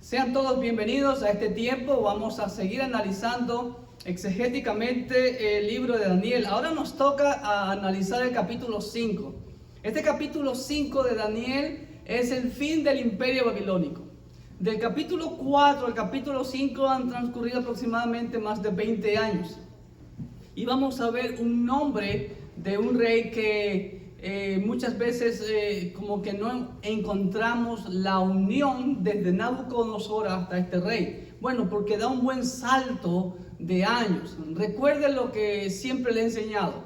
Sean todos bienvenidos a este tiempo. Vamos a seguir analizando exegéticamente el libro de Daniel. Ahora nos toca analizar el capítulo 5. Este capítulo 5 de Daniel es el fin del imperio babilónico. Del capítulo 4 al capítulo 5 han transcurrido aproximadamente más de 20 años. Y vamos a ver un nombre de un rey que muchas veces como que no encontramos la unión desde Nabucodonosor hasta este rey. Bueno, porque da un buen salto de años. Recuerden lo que siempre le he enseñado.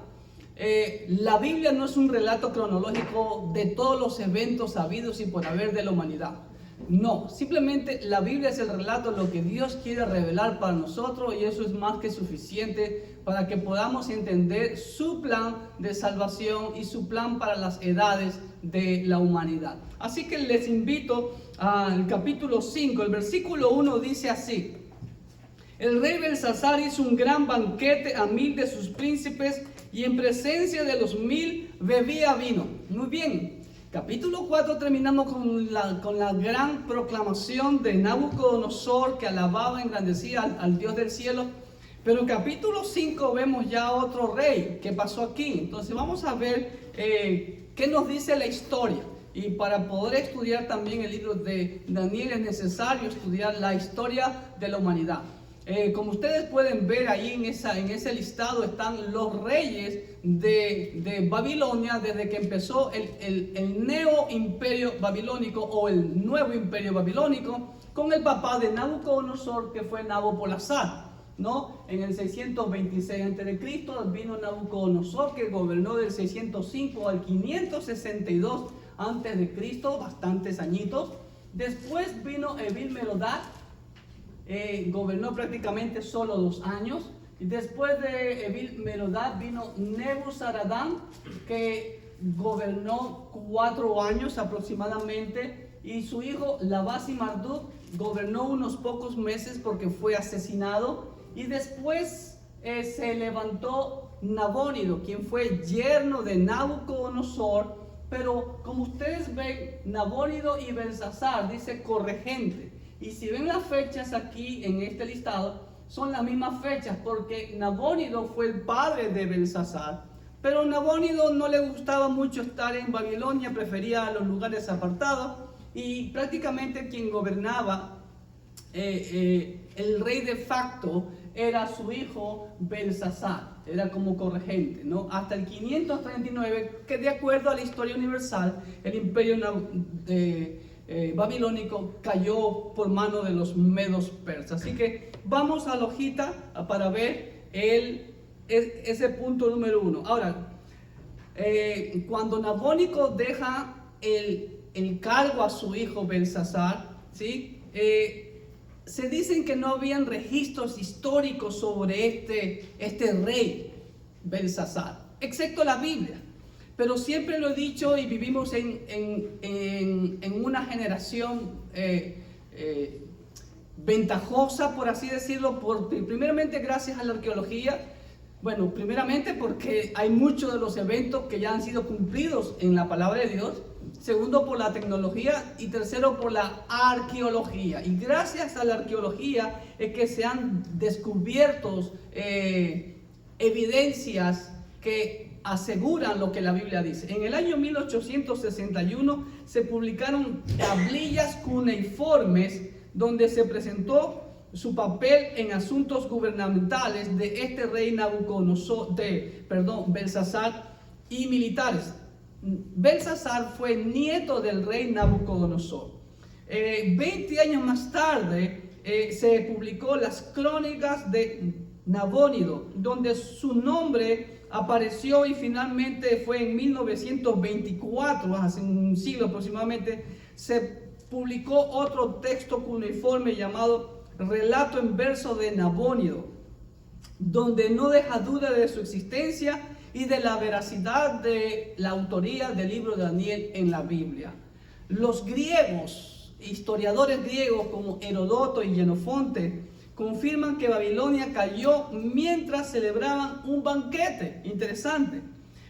La Biblia no es un relato cronológico de todos los eventos habidos y por haber de la humanidad. No, simplemente la Biblia es el relato de lo que Dios quiere revelar para nosotros, y eso es más que suficiente para que podamos entender su plan de salvación y su plan para las edades de la humanidad. Así que les invito al capítulo 5, el versículo 1 dice así: el rey Belsasar hizo un gran banquete a 1000 de sus príncipes, y en presencia de los 1000 bebía vino. Muy bien. Capítulo 4 terminamos con la gran proclamación de Nabucodonosor, que alababa y engrandecía al Dios del cielo. Pero en capítulo 5 vemos ya otro rey. ¿Qué pasó aquí? Entonces vamos a ver qué nos dice la historia. Y para poder estudiar también el libro de Daniel es necesario estudiar la historia de la humanidad. Como ustedes pueden ver ahí en ese listado están los reyes de Babilonia desde que empezó el neo imperio babilónico o el nuevo imperio babilónico, con el papá de Nabucodonosor, que fue Nabopolassar, ¿no? En el 626 a.C. vino Nabucodonosor, que gobernó del 605 al 562 a.C., bastantes añitos. Después vino Evil-Merodach, gobernó prácticamente solo 2 años. Y después de Evil-Merodach vino Nebuzaradán, que gobernó 4 años aproximadamente, y su hijo Labasi-Marduk gobernó unos pocos meses porque fue asesinado. Y después se levantó Nabónido, quien fue yerno de Nabucodonosor. Pero como ustedes ven, Nabónido y Belsasar dice corregente. Y si ven las fechas aquí en este listado, son las mismas fechas, porque Nabónido fue el padre de Belsasar. Pero Nabónido no le gustaba mucho estar en Babilonia, prefería los lugares apartados, y prácticamente quien gobernaba, el rey de facto, era su hijo Belsasar, era como corregente, ¿no? Hasta el 539, que de acuerdo a la historia universal, el imperio babilónico cayó por mano de los medos persas. Así que vamos a la hojita para ver ese punto número 1. Ahora, cuando Nabónico deja el cargo a su hijo Belsasar, ¿sí? Se dicen que no habían registros históricos sobre este rey Belsasar, excepto la Biblia. Pero siempre lo he dicho, y vivimos en una generación ventajosa, por así decirlo, primeramente gracias a la arqueología. Bueno, primeramente porque hay muchos de los eventos que ya han sido cumplidos en la palabra de Dios. Segundo, por la tecnología. Y tercero, por la arqueología. Y gracias a la arqueología es que se han descubierto evidencias que aseguran lo que la Biblia dice. En el año 1861 se publicaron tablillas cuneiformes donde se presentó su papel en asuntos gubernamentales de este rey Belsasar, y militares. Belsasar fue nieto del rey Nabucodonosor. 20 años más tarde se publicó las crónicas de Nabónido, donde su nombre apareció, y finalmente fue en 1924, hace un siglo aproximadamente, se publicó otro texto cuneiforme llamado Relato en verso de Nabónido, donde no deja duda de su existencia y de la veracidad de la autoría del libro de Daniel en la Biblia. Los griegos, historiadores griegos como Heródoto y Xenofonte, confirman que Babilonia cayó mientras celebraban un banquete. Interesante.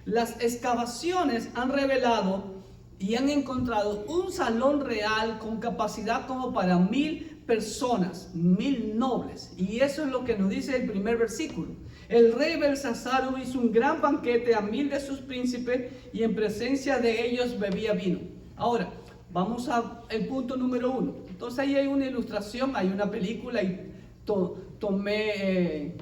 Las excavaciones han revelado y han encontrado un salón real con capacidad como para 1000 personas, 1000 nobles. Y eso es lo que nos dice el primer versículo. El rey Belsasar hizo un gran banquete a 1000 de sus príncipes y en presencia de ellos bebía vino. Ahora, vamos al punto número 1. Entonces ahí hay una ilustración, hay una película y tomé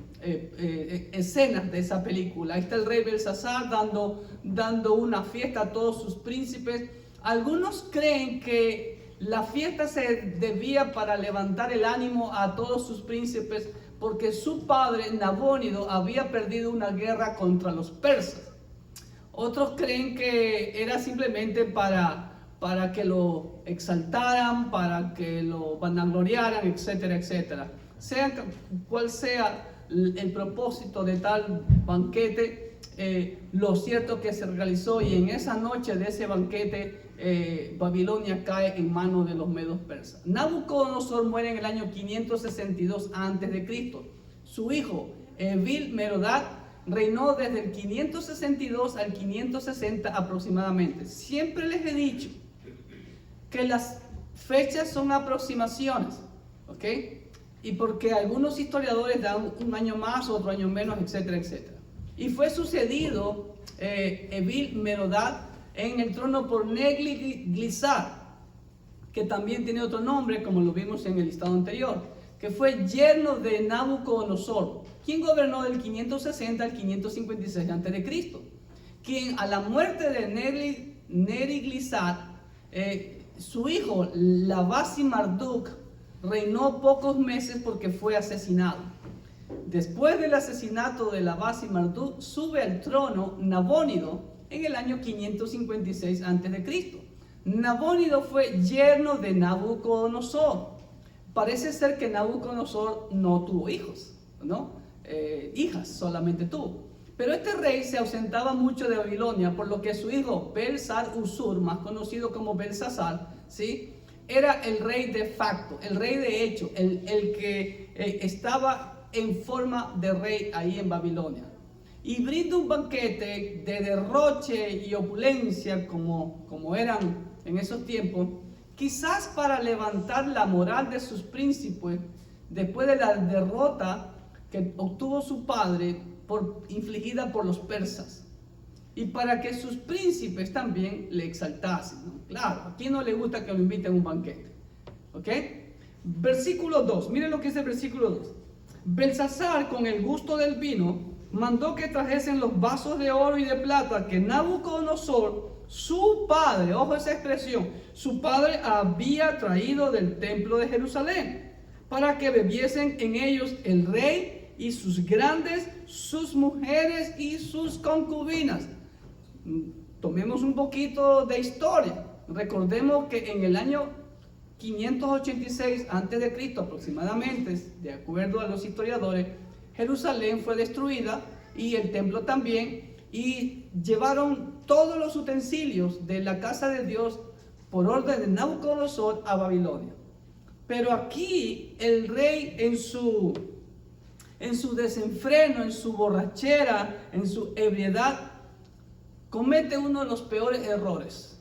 escenas de esa película. Ahí está el rey Belsasar dando una fiesta a todos sus príncipes. Algunos creen que la fiesta se debía para levantar el ánimo a todos sus príncipes porque su padre Nabónido había perdido una guerra contra los persas. Otros creen que era simplemente para que lo exaltaran, para que lo vanagloriaran, etcétera, etcétera. Sea cual sea el propósito de tal banquete, lo cierto que se realizó, y en esa noche de ese banquete Babilonia cae en manos de los medos persas. Nabucodonosor muere en el año 562 a.C. Su hijo Evil-Merodach reinó desde el 562 al 560 aproximadamente. Siempre les he dicho que las fechas son aproximaciones, ¿ok? Y porque algunos historiadores dan un año más, otro año menos, etcétera, etcétera. Y fue sucedido Evil-Merodach en el trono por Negli-Glissar, que también tiene otro nombre, como lo vimos en el listado anterior, que fue yerno de Nabucodonosor, quien gobernó del 560 al 556 a.C., quien a la muerte de Negli-Glissar, su hijo Labasi-Marduk reinó pocos meses porque fue asesinado. Después del asesinato de Labasi-Marduk, sube al trono Nabónido en el año 556 a.C. Nabónido fue yerno de Nabucodonosor. Parece ser que Nabucodonosor no tuvo hijos, ¿no? Hijas solamente tuvo. Pero este rey se ausentaba mucho de Babilonia, por lo que su hijo Belsar-Usur, más conocido como Belsasar, ¿sí?, era el rey de facto, el rey de hecho, el que estaba en forma de rey ahí en Babilonia. Y brinda un banquete de derroche y opulencia como eran en esos tiempos, quizás para levantar la moral de sus príncipes después de la derrota que obtuvo su padre infligida por los persas, y para que sus príncipes también le exaltasen, ¿no? Claro, ¿a quién no le gusta que lo inviten a un banquete? ¿Ok? Versículo 2, miren lo que dice el versículo 2. Belsasar, con el gusto del vino, mandó que trajesen los vasos de oro y de plata que Nabucodonosor, su padre, ojo esa expresión, su padre había traído del templo de Jerusalén, para que bebiesen en ellos el rey y sus grandes, sus mujeres y sus concubinas. Tomemos un poquito de historia. Recordemos que en el año 586 a.C. aproximadamente, de acuerdo a los historiadores, Jerusalén fue destruida y el templo también, y llevaron todos los utensilios de la casa de Dios por orden de Nabucodonosor a Babilonia. Pero aquí el rey en su desenfreno, en su borrachera, en su ebriedad, comete uno de los peores errores.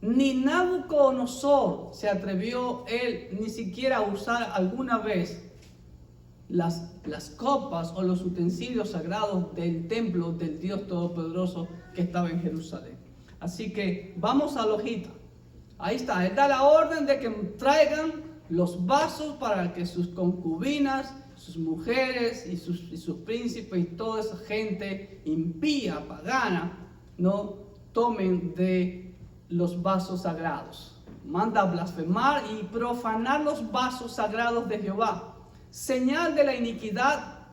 Ni Nabucodonosor se atrevió él ni siquiera a usar alguna vez las copas o los utensilios sagrados del templo del Dios Todopoderoso que estaba en Jerusalén. Así que vamos a la hojita. Ahí está, él da la orden de que traigan los vasos para que sus concubinas, sus mujeres y sus príncipes y toda esa gente impía, pagana, no tomen de los vasos sagrados. Manda a blasfemar y profanar los vasos sagrados de Jehová, señal de la iniquidad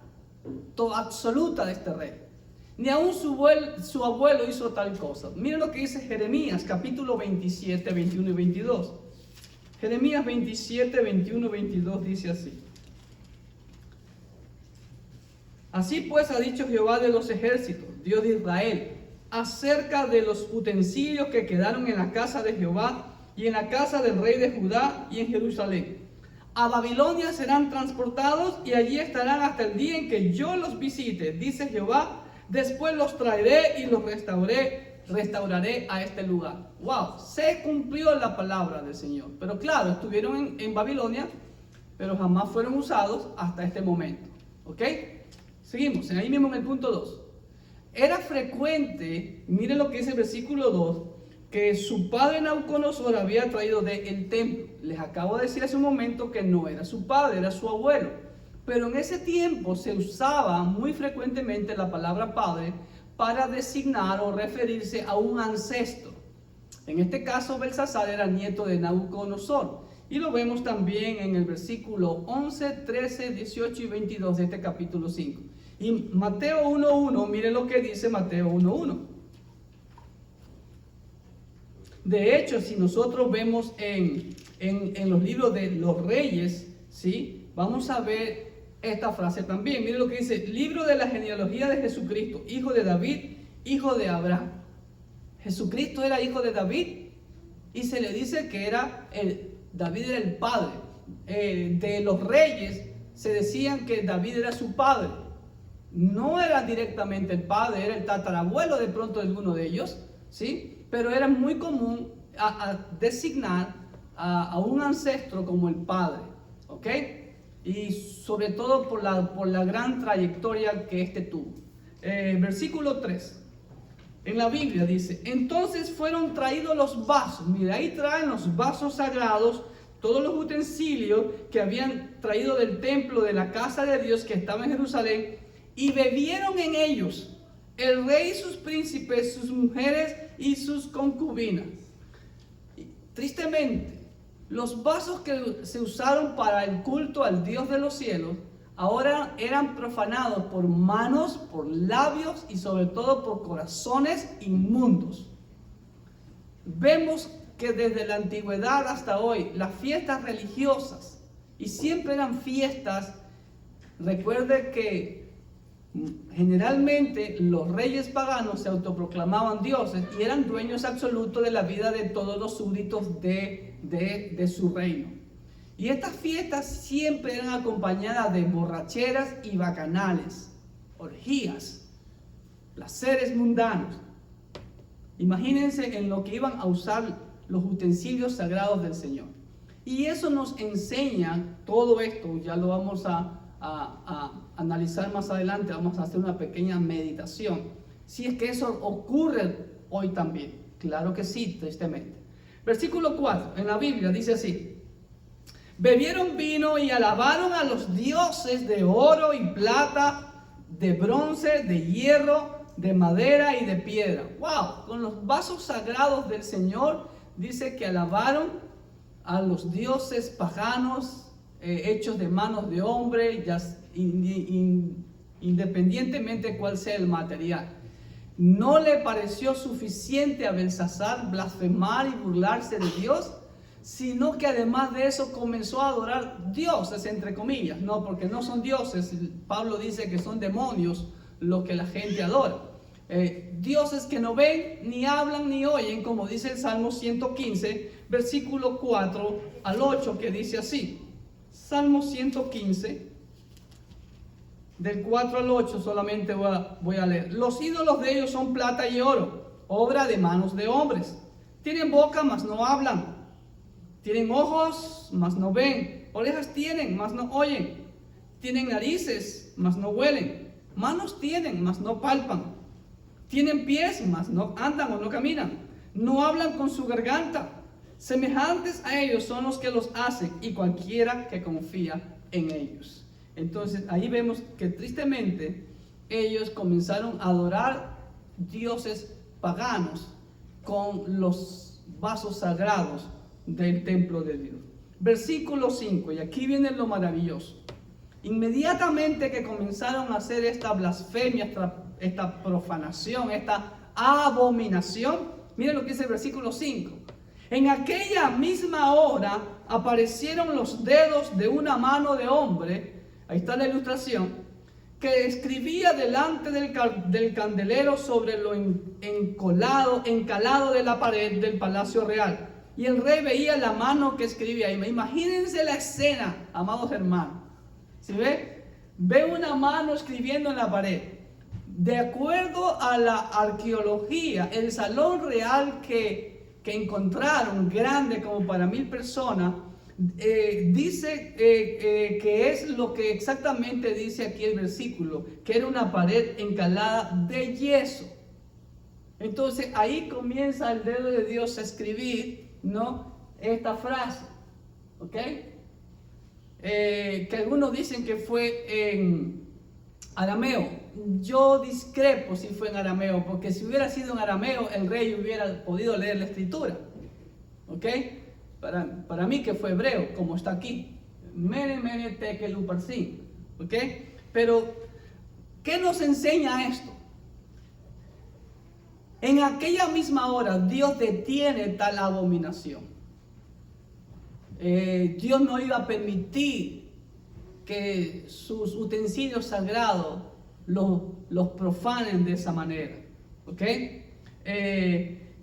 absoluta de este rey. Ni aún su abuelo hizo tal cosa. Miren lo que dice Jeremías, capítulo 27, 21 y 22. Jeremías 27, 21 y 22 dice así. Así pues ha dicho Jehová de los ejércitos, Dios de Israel, acerca de los utensilios que quedaron en la casa de Jehová y en la casa del rey de Judá y en Jerusalén. A Babilonia serán transportados y allí estarán hasta el día en que yo los visite, dice Jehová. Después los traeré y los restauraré restauraré a este lugar. Wow, se cumplió la palabra del Señor. Pero claro, estuvieron en Babilonia, pero jamás fueron usados hasta este momento. ¿Ok? Seguimos, ahí mismo en el punto 2. Era frecuente, miren lo que dice el versículo 2, que su padre Nabucodonosor había traído del templo. Les acabo de decir hace un momento que no era su padre, era su abuelo. Pero en ese tiempo se usaba muy frecuentemente la palabra padre para designar o referirse a un ancestro. En este caso, Belsasar era nieto de Nabucodonosor. Y lo vemos también en el versículo 11, 13, 18 y 22 de este capítulo 5. Y Mateo 1.1, miren lo que dice Mateo 1.1. De hecho, si nosotros vemos en los libros de los reyes, ¿sí? Vamos a ver esta frase también. Miren lo que dice: libro de la genealogía de Jesucristo, hijo de David, hijo de Abraham. Jesucristo era hijo de David y se le dice que David era el padre. De los reyes se decían que David era su padre. No era directamente el padre, era el tatarabuelo de pronto de alguno de ellos, ¿sí? Pero era muy común a designar a un ancestro como el padre, ¿ok? Y sobre todo por la gran trayectoria que éste tuvo. Versículo 3. En la Biblia dice: entonces fueron traídos los vasos. Mira, ahí traen los vasos sagrados, todos los utensilios que habían traído del templo de la casa de Dios que estaba en Jerusalén, y bebieron en ellos el rey y sus príncipes, sus mujeres y sus concubinas. Tristemente, los vasos que se usaron para el culto al Dios de los cielos ahora eran profanados por manos, por labios y sobre todo por corazones inmundos. Vemos que desde la antigüedad hasta hoy, las fiestas religiosas, y siempre eran fiestas, recuerde que generalmente los reyes paganos se autoproclamaban dioses y eran dueños absolutos de la vida de todos los súbditos de su reino. Y estas fiestas siempre eran acompañadas de borracheras y bacanales, orgías, placeres mundanos. Imagínense en lo que iban a usar los utensilios sagrados del Señor. Y eso nos enseña todo esto, ya lo vamos a analizar más adelante, vamos a hacer una pequeña meditación. Si es que eso ocurre hoy también, claro que sí, tristemente. Versículo 4, en la Biblia dice así: bebieron vino y alabaron a los dioses de oro y plata, de bronce, de hierro, de madera y de piedra. Wow, con los vasos sagrados del Señor dice que alabaron a los dioses paganos, hechos de manos de hombre, independientemente cuál sea el material. No le pareció suficiente a Belsasar blasfemar y burlarse de Dios, sino que además de eso comenzó a adorar dioses, entre comillas, no, porque no son dioses. Pablo dice que son demonios lo que la gente adora. Dioses que no ven, ni hablan, ni oyen, como dice el Salmo 115, versículo 4 al 8, que dice así. Salmo 115, del 4 al 8 solamente voy a leer. Los ídolos de ellos son plata y oro, obra de manos de hombres. Tienen boca, mas no hablan. Tienen ojos, mas no ven. Orejas tienen, mas no oyen. Tienen narices, mas no huelen. Manos tienen, mas no palpan. Tienen pies, mas no andan o no caminan. No hablan con su garganta. Semejantes a ellos son los que los hacen, y cualquiera que confía en ellos. Entonces ahí vemos que tristemente ellos comenzaron a adorar dioses paganos con los vasos sagrados del templo de Dios. Versículo 5, y aquí viene lo maravilloso. Inmediatamente que comenzaron a hacer esta blasfemia, esta profanación, esta abominación, miren lo que dice el versículo 5. En aquella misma hora aparecieron los dedos de una mano de hombre, ahí está la ilustración, que escribía delante del candelero sobre lo encalado de la pared del palacio real. Y el rey veía la mano que escribía. Imagínense la escena, amados hermanos. ¿Sí ve? Ve una mano escribiendo en la pared. de acuerdo a la arqueología, el salón real que encontraron, grande como para 1000 personas, dice que es lo que exactamente dice aquí el versículo, que era una pared encalada de yeso. Entonces ahí comienza el dedo de Dios a escribir, ¿no?, esta frase, ¿ok? Que algunos dicen que fue en arameo. Yo discrepo si fue en arameo, porque si hubiera sido en arameo, el rey hubiera podido leer la escritura, ¿ok? Para mí que fue hebreo, como está aquí. Mene, mene, tekel, uparsin, ¿ok? Pero, ¿qué nos enseña esto? En aquella misma hora, Dios detiene tal abominación. Dios no iba a permitir que sus utensilios sagrados los profanen de esa manera, ¿ok?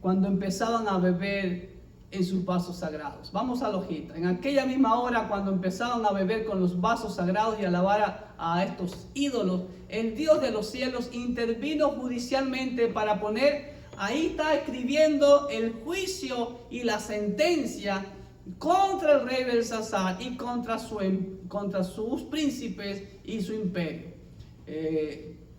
Cuando empezaban a beber en sus vasos sagrados. Vamos a la hojita. En aquella misma hora, cuando empezaban a beber con los vasos sagrados y alabar a estos ídolos, el Dios de los cielos intervino judicialmente para poner, ahí está escribiendo el juicio y la sentencia contra el rey Belsasar y contra sus príncipes y su imperio.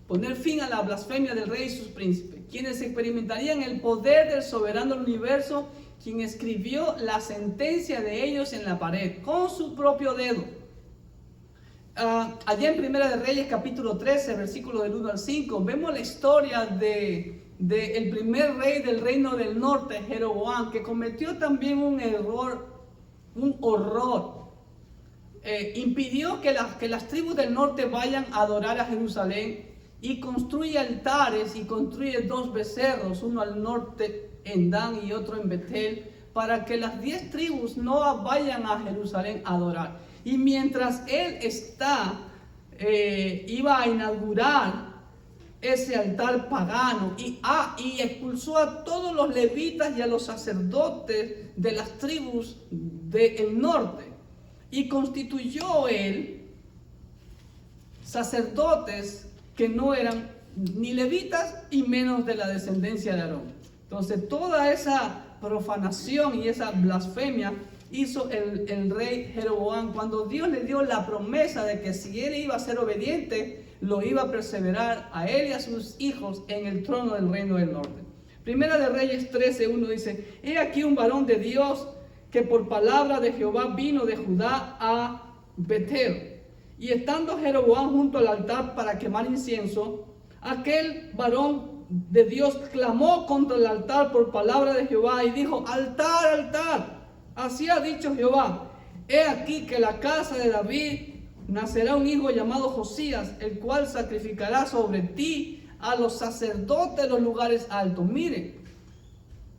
Poner fin a la blasfemia del rey y sus príncipes, quienes experimentarían el poder del soberano del universo, quien escribió la sentencia de ellos en la pared con su propio dedo. Allá en Primera de Reyes capítulo 13, versículos del 1 al 5, vemos la historia de el primer rey del reino del norte, Jeroboam, que cometió también un horror. Impidió que las tribus del norte vayan a adorar a Jerusalén y construye altares y construye 2 becerros, uno al norte en Dan y otro en Betel, para que las 10 tribus no vayan a Jerusalén a adorar. Y mientras él iba a inaugurar ese altar pagano y expulsó a todos los levitas y a los sacerdotes de las tribus del norte, y constituyó él sacerdotes que no eran ni levitas y menos de la descendencia de Aarón. Entonces toda esa profanación y esa blasfemia hizo el rey Jeroboam, cuando Dios le dio la promesa de que si él iba a ser obediente, lo iba a perseverar a él y a sus hijos en el trono del reino del norte. Primera de Reyes 13:1 dice: he aquí un varón de Dios que por palabra de Jehová vino de Judá a Betel. Y estando Jeroboam junto al altar para quemar incienso, aquel varón de Dios clamó contra el altar por palabra de Jehová y dijo: altar, altar, así ha dicho Jehová, he aquí que la casa de David nacerá un hijo llamado Josías, el cual sacrificará sobre ti a los sacerdotes de los lugares altos. Miren,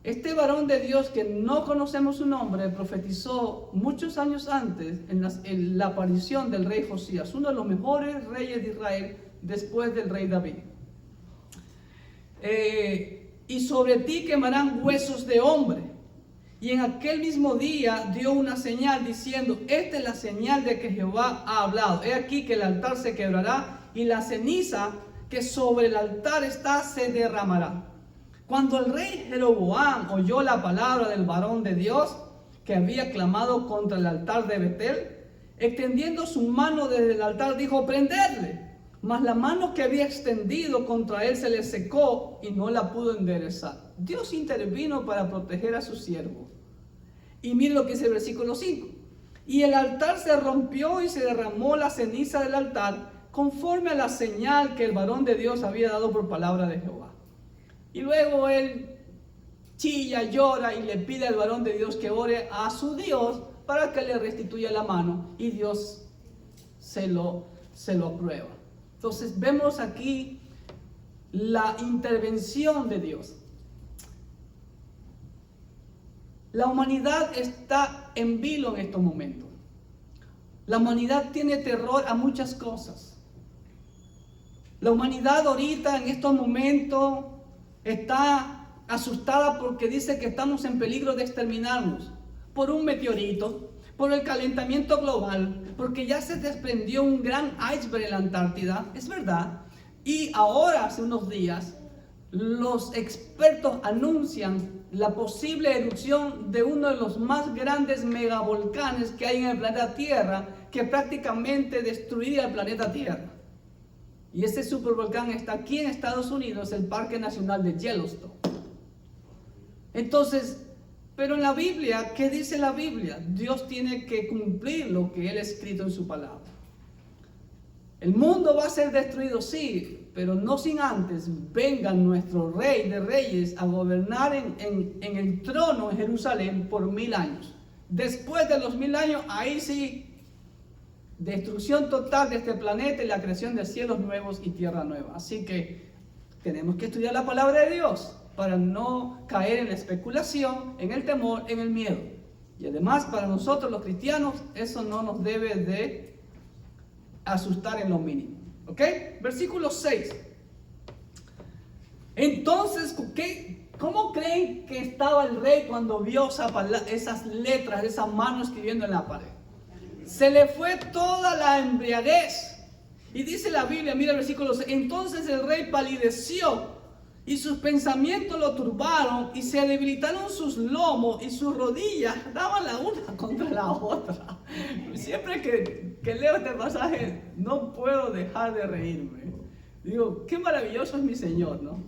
este varón de Dios, que no conocemos su nombre, profetizó muchos años antes en la aparición del rey Josías, uno de los mejores reyes de Israel después del rey David. Y sobre ti quemarán huesos de hombre. Y en aquel mismo día dio una señal diciendo: esta es la señal de que Jehová ha hablado. He aquí que el altar se quebrará y la ceniza que sobre el altar está se derramará. Cuando el rey Jeroboam oyó la palabra del varón de Dios que había clamado contra el altar de Betel, extendiendo su mano desde el altar, dijo: prendedle. Mas la mano que había extendido contra él se le secó y no la pudo enderezar. Dios intervino para proteger a su siervo. Y miren lo que dice el versículo 5. Y el altar se rompió y se derramó la ceniza del altar, conforme a la señal que el varón de Dios había dado por palabra de Jehová. Y luego él chilla, llora y le pide al varón de Dios que ore a su Dios para que le restituya la mano, y Dios se lo aprueba. Entonces vemos aquí la intervención de Dios. La humanidad está en vilo en estos momentos. La humanidad tiene terror a muchas cosas. La humanidad ahorita en estos momentos está asustada porque dice que estamos en peligro de exterminarnos por un meteorito, por el calentamiento global, porque ya se desprendió un gran iceberg en la Antártida. Es verdad, Y ahora, hace unos días, los expertos anuncian la posible erupción de uno de los más grandes megavolcanes que hay en el planeta Tierra, que prácticamente destruiría el planeta Tierra. Y ese supervolcán está aquí en Estados Unidos, el Parque Nacional de Yellowstone. Entonces, pero en la Biblia, ¿qué dice la Biblia? Dios tiene que cumplir lo que Él ha escrito en su palabra. El mundo va a ser destruido, sí, pero no sin antes venga nuestro Rey de Reyes a gobernar en el trono en Jerusalén por 1000 años. Después de los 1000 años, ahí sí, destrucción total de este planeta y la creación de cielos nuevos y tierra nueva. Así que tenemos que estudiar la palabra de Dios para no caer en la especulación, en el temor, en el miedo. Y además, para nosotros los cristianos, eso no nos debe de asustar en lo mínimo. ¿Ok? Versículo 6. Entonces, ¿cómo creen que estaba el rey cuando vio esas letras, esa mano escribiendo en la pared? Se le fue toda la embriaguez. Y dice la Biblia, mira el versículo 6. Entonces el rey palideció y sus pensamientos lo turbaron y se debilitaron sus lomos y sus rodillas daban la una contra la otra. Siempre que leo este pasaje no puedo dejar de reírme. Digo, qué maravilloso es mi Señor, ¿no?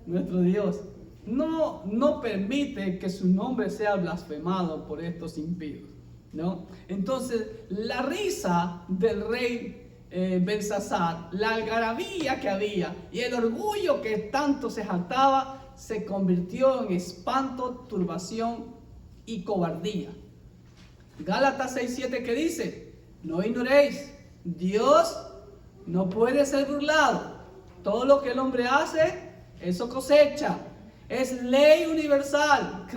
Nuestro Dios. No permite que su nombre sea blasfemado por estos impíos, ¿no? Entonces, la risa del rey Belsasar, la algarabía que había y el orgullo que tanto se jactaba, se convirtió en espanto, turbación y cobardía. Gálatas 6:7 que dice: no ignoréis, Dios no puede ser burlado. Todo lo que el hombre hace, eso cosecha. Es ley universal.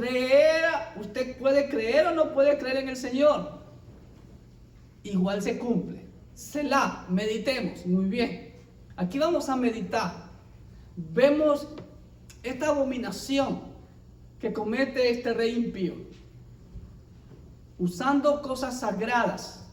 Usted puede creer o no puede creer en el Señor, igual se cumple. Selah, meditemos. Muy bien. Aquí vamos a meditar. Vemos esta abominación que comete este rey impío, usando cosas sagradas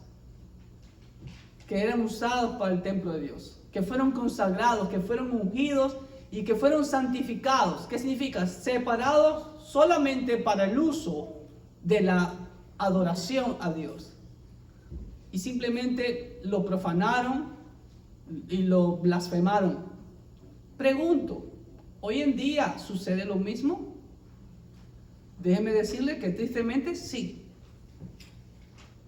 que eran usados para el templo de Dios, que fueron consagrados, que fueron ungidos y que fueron santificados. ¿Qué significa? Separados solamente para el uso de la adoración a Dios. Y simplemente lo profanaron y lo blasfemaron. Pregunto, ¿hoy en día sucede lo mismo? Déjeme decirle que tristemente sí.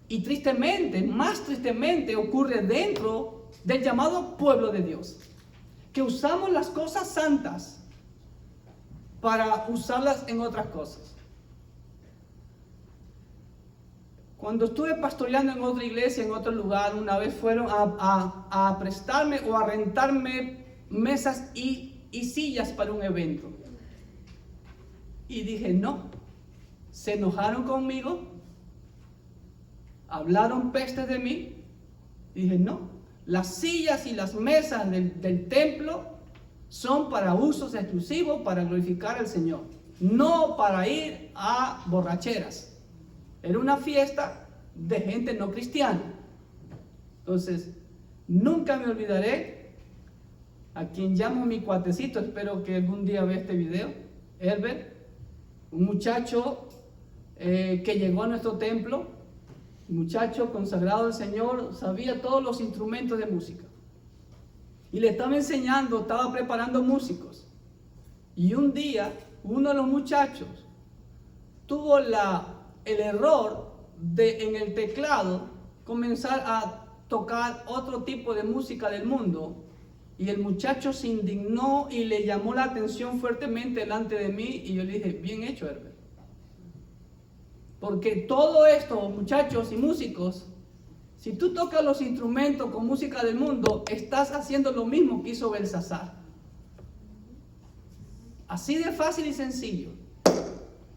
Y tristemente, más tristemente, ocurre dentro del llamado pueblo de Dios, que usamos las cosas santas para usarlas en otras cosas. Cuando estuve pastoreando en otra iglesia, en otro lugar, una vez fueron a prestarme o a rentarme mesas y sillas para un evento. Y dije no. Se enojaron conmigo, hablaron pestes de mí. Dije no. Las sillas y las mesas del templo son para usos exclusivos, para glorificar al Señor, no para ir a borracheras. Era una fiesta de gente no cristiana. Entonces, nunca me olvidaré a quien llamo mi cuatecito. Espero que algún día vea este video. Herbert, un muchacho que llegó a nuestro templo, un muchacho consagrado al Señor, sabía todos los instrumentos de música. Y le estaba enseñando, estaba preparando músicos. Y un día, uno de los muchachos tuvo el error de en el teclado comenzar a tocar otro tipo de música del mundo, y el muchacho se indignó y le llamó la atención fuertemente delante de mí, y yo le dije, bien hecho, Herbert, porque todo esto, muchachos y músicos, si tú tocas los instrumentos con música del mundo, estás haciendo lo mismo que hizo Belsasar. Así de fácil y sencillo.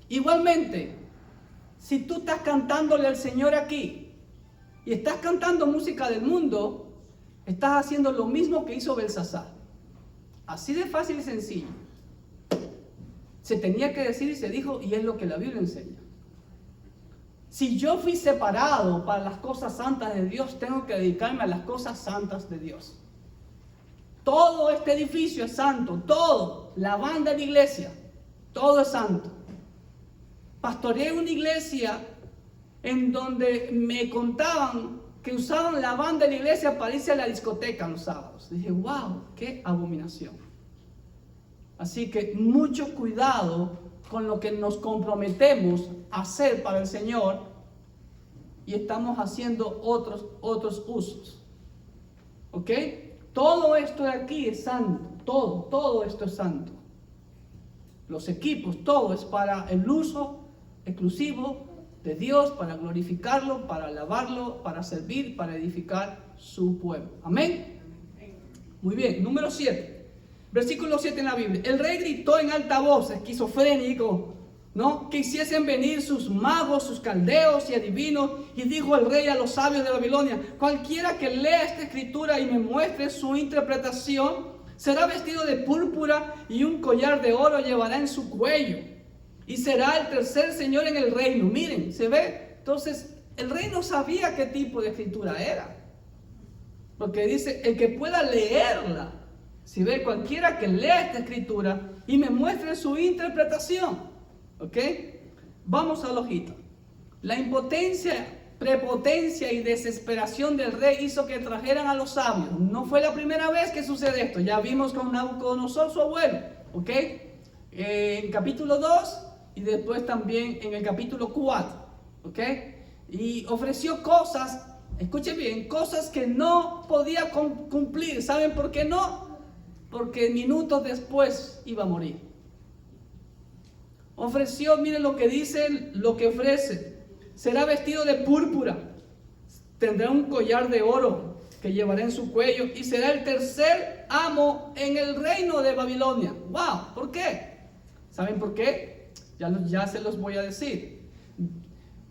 Igualmente, si tú estás cantándole al Señor aquí y estás cantando música del mundo, estás haciendo lo mismo que hizo Belsasar. Así de fácil y sencillo. Se tenía que decir y se dijo, y es lo que la Biblia enseña. Si yo fui separado para las cosas santas de Dios, tengo que dedicarme a las cosas santas de Dios. Todo este edificio es santo, todo, la banda de la iglesia, todo es santo. Pastoreé una iglesia en donde me contaban que usaban la banda de la iglesia para irse a la discoteca los sábados. Dije, wow, qué abominación. Así que mucho cuidado con lo que nos comprometemos a hacer para el Señor y estamos haciendo otros usos. ¿Ok? Todo esto de aquí es santo, todo esto es santo. Los equipos, todo es para el uso exclusivo de Dios, para glorificarlo, para alabarlo, para servir, para edificar su pueblo. Amén. Muy bien, número 7. Versículo 7 en la Biblia. El rey gritó en alta voz, esquizofrénico, ¿no? Que hiciesen venir sus magos, sus caldeos y adivinos. Y dijo el rey a los sabios de Babilonia: cualquiera que lea esta escritura y me muestre su interpretación, será vestido de púrpura y un collar de oro llevará en su cuello. Y será el tercer señor en el reino. Miren, ¿se ve? Entonces, el rey no sabía qué tipo de escritura era. Porque dice, el que pueda leerla. Si ve, cualquiera que lea esta escritura y me muestre su interpretación. ¿Ok? Vamos a la hojita. La impotencia, prepotencia y desesperación del rey hizo que trajeran a los sabios. No fue la primera vez que sucede esto. Ya vimos con Nabucodonosor, su abuelo. ¿Ok? En capítulo 2 y después también en el capítulo 4. ¿Ok? Y ofreció cosas, escuchen bien, cosas que no podía cumplir. ¿Saben por qué no? Porque minutos después iba a morir. Ofreció, miren lo que dice, lo que ofrece. Será vestido de púrpura, tendrá un collar de oro que llevará en su cuello y será el tercer amo en el reino de Babilonia. ¡Wow! ¿Por qué? ¿Saben por qué? Ya se los voy a decir.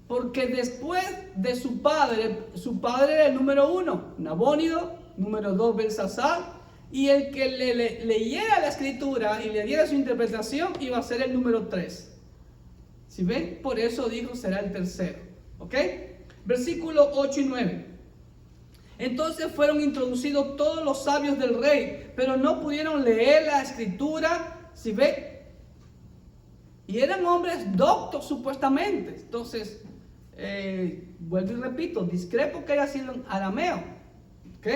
Porque después de su padre era el número 1, Nabónido, número 2, Belsasar, y el que leyera la escritura y le diera su interpretación iba a ser el número 3. ¿Sí ven? Por eso dijo será el tercero. ¿Ok? Versículo 8 y 9. Entonces fueron introducidos todos los sabios del rey, pero no pudieron leer la escritura. ¿Sí ven? Y eran hombres doctos supuestamente. Entonces, vuelvo y repito, discrepo que haya sido en arameo. ¿Ok?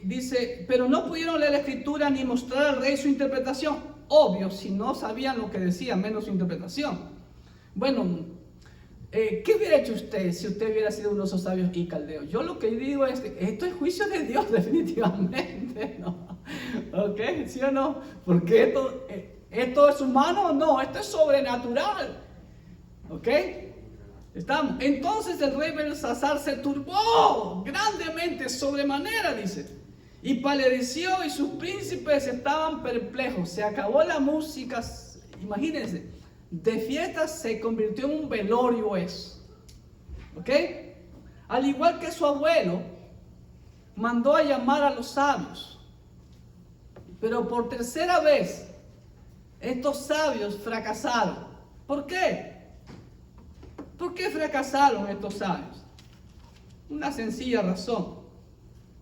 Dice, pero no pudieron leer la escritura ni mostrar al rey su interpretación. Obvio, si no sabían lo que decía, menos su interpretación. Bueno, ¿qué hubiera hecho usted si usted hubiera sido uno de esos sabios y caldeos? Yo lo que digo es que esto es juicio de Dios definitivamente, ¿no? ¿Ok? ¿Sí o no? Porque esto es humano, no, esto es sobrenatural. ¿Ok? Estamos. Entonces el rey Belsasar se turbó grandemente, sobremanera, dice, y palideció, y sus príncipes estaban perplejos. Se acabó la música, imagínense, de fiesta se convirtió en un velorio eso. ¿Ok? Al igual que su abuelo, mandó a llamar a los sabios, pero por tercera vez estos sabios fracasaron. ¿Por qué? ¿Por qué fracasaron estos sabios? Una sencilla razón.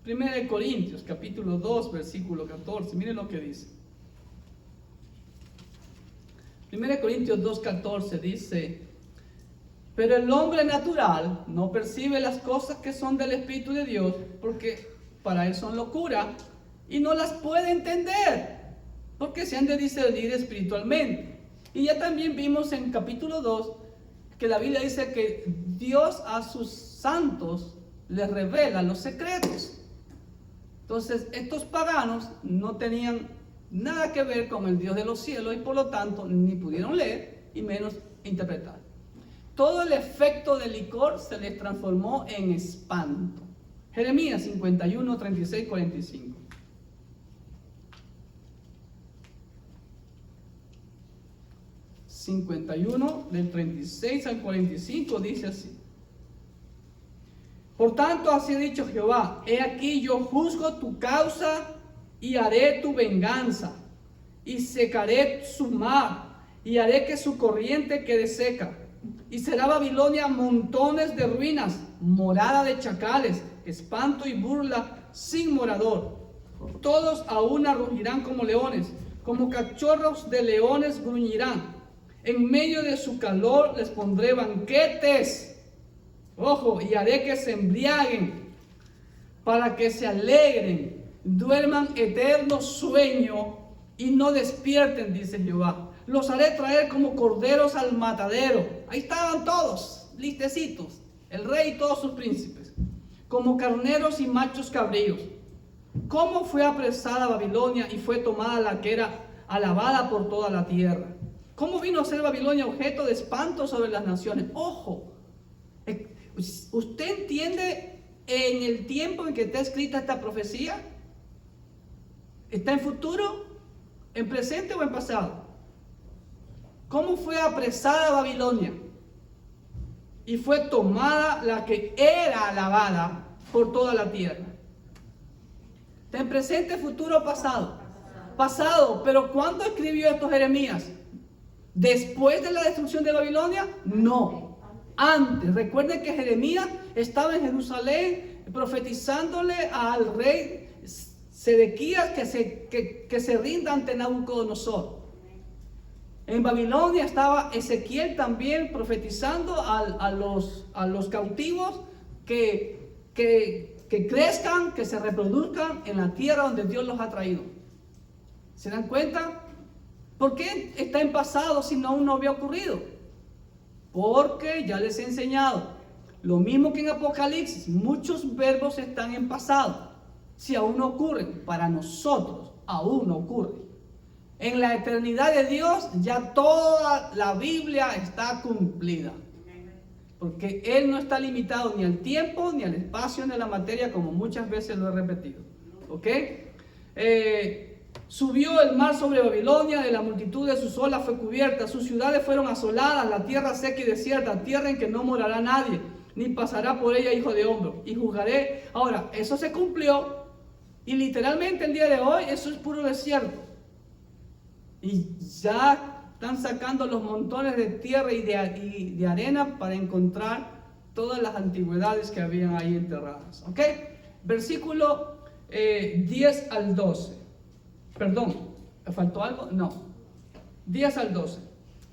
1 Corintios, capítulo 2, versículo 14. Miren lo que dice. 1 Corintios 2, 14 dice: pero el hombre natural no percibe las cosas que son del Espíritu de Dios, porque para él son locura, y no las puede entender, porque se han de discernir espiritualmente. Y ya también vimos en capítulo 2 que la Biblia dice que Dios a sus santos les revela los secretos. Entonces estos paganos no tenían nada que ver con el Dios de los cielos y por lo tanto ni pudieron leer y menos interpretar. Todo el efecto del licor se les transformó en espanto. Jeremías 51, 36, 45. Del 36 al 45 dice así: por tanto, así ha dicho Jehová: he aquí yo juzgo tu causa y haré tu venganza, y secaré su mar, y haré que su corriente quede seca. Y será Babilonia montones de ruinas, morada de chacales, espanto y burla sin morador. Todos a una rugirán como leones, como cachorros de leones gruñirán. En medio de su calor les pondré banquetes. Ojo, y haré que se embriaguen, para que se alegren, duerman eterno sueño y no despierten, dice Jehová. Los haré traer como corderos al matadero. Ahí estaban todos, listecitos, el rey y todos sus príncipes, como carneros y machos cabríos. ¿Cómo fue apresada Babilonia y fue tomada la que era alabada por toda la tierra? ¿Cómo vino a ser Babilonia objeto de espanto sobre las naciones? Ojo, ¿usted entiende en el tiempo en que está escrita esta profecía? ¿Está en futuro, en presente o en pasado? ¿Cómo fue apresada Babilonia y fue tomada la que era alabada por toda la tierra? ¿Está en presente, futuro o pasado? Pasado. ¿Pero cuándo escribió esto Jeremías? ¿Después de la destrucción de Babilonia? No, antes. Recuerden que Jeremías estaba en Jerusalén profetizándole al rey Sedequías que se rinda ante Nabucodonosor. En Babilonia estaba Ezequiel también profetizando a los cautivos que crezcan, que se reproduzcan en la tierra donde Dios los ha traído. ¿Se dan cuenta? ¿Por qué está en pasado si aún no había ocurrido? Porque ya les he enseñado. Lo mismo que en Apocalipsis, muchos verbos están en pasado. Si aún no ocurren, para nosotros aún no ocurren. En la eternidad de Dios ya toda la Biblia está cumplida. Porque Él no está limitado ni al tiempo, ni al espacio, ni a la materia, como muchas veces lo he repetido. ¿Ok? Subió el mar sobre Babilonia, de la multitud de sus olas fue cubierta, sus ciudades fueron asoladas, la tierra seca y desierta, tierra en que no morará nadie, ni pasará por ella hijo de hombre, y juzgaré. Ahora, eso se cumplió, y literalmente el día de hoy eso es puro desierto. Y ya están sacando los montones de tierra y de arena para encontrar todas las antigüedades que habían ahí enterradas. ¿Ok? Versículo 10 al 12. Perdón, ¿me faltó algo? No. 10 al 12.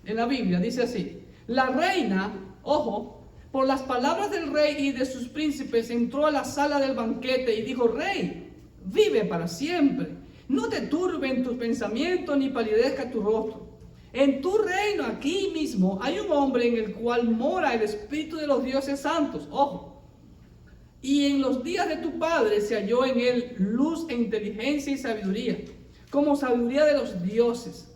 En la Biblia dice así: la reina, ojo, por las palabras del rey y de sus príncipes, entró a la sala del banquete y dijo: Rey, vive para siempre. No te turben tus pensamientos ni palidezca tu rostro. En tu reino, aquí mismo, hay un hombre en el cual mora el espíritu de los dioses santos. Ojo. Y en los días de tu padre se halló en él luz e inteligencia y sabiduría, como sabiduría de los dioses,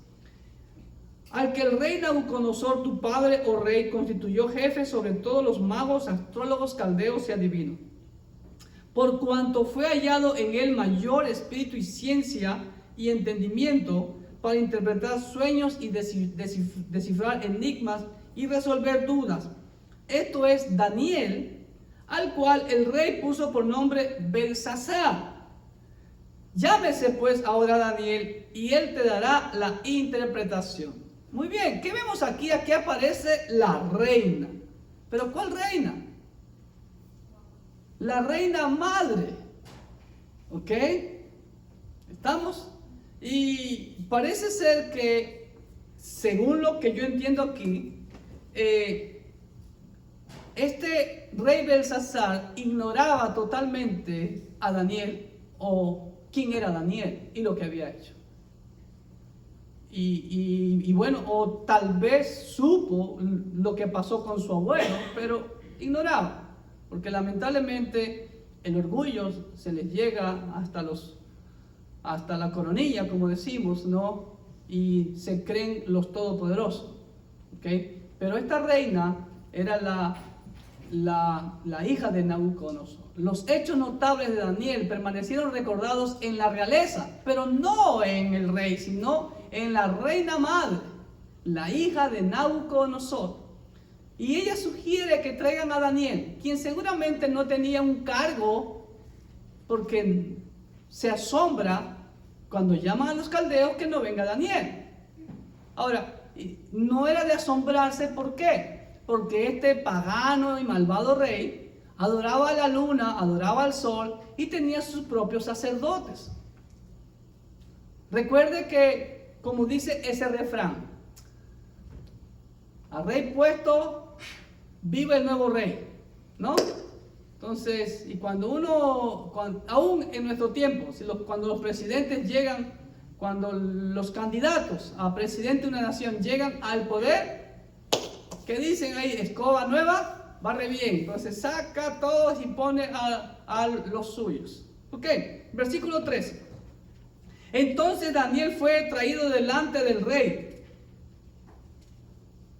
al que el rey Nabucodonosor, tu padre, oh rey, constituyó jefe sobre todos los magos, astrólogos, caldeos y adivinos. Por cuanto fue hallado en él mayor espíritu y ciencia y entendimiento para interpretar sueños y descifrar enigmas y resolver dudas. Esto es Daniel, al cual el rey puso por nombre Belsasar. Llámese pues ahora Daniel y él te dará la interpretación. Muy bien, ¿qué vemos aquí? Aquí aparece la reina. ¿Pero cuál reina? La reina madre. ¿Ok? ¿Estamos? Y parece ser que, según lo que yo entiendo aquí, este rey Belsasar ignoraba totalmente a Daniel, o quién era Daniel y lo que había hecho. Y bueno, o tal vez supo lo que pasó con su abuelo, pero ignoraba, porque lamentablemente el orgullo se les llega hasta la coronilla, como decimos, ¿no? Y se creen los todopoderosos, ¿ok? Pero esta reina era la hija de Nabucodonosor. Los hechos notables de Daniel permanecieron recordados en la realeza, pero no en el rey, sino en la reina madre, la hija de Nabucodonosor. Y ella sugiere que traigan a Daniel, quien seguramente no tenía un cargo, porque se asombra cuando llaman a los caldeos que no venga Daniel. Ahora, no era de asombrarse, ¿por qué? Porque este pagano y malvado rey adoraba a la luna, adoraba al sol y tenía sus propios sacerdotes. Recuerde que, como dice ese refrán, al rey puesto, vive el nuevo rey, ¿no? Entonces, y aún en nuestro tiempo, cuando los presidentes llegan, cuando los candidatos a presidente de una nación llegan al poder, ¿qué dicen ahí? Escoba nueva, barre bien. Entonces saca a todos y pone a los suyos. Ok, versículo 13. Entonces Daniel fue traído delante del rey.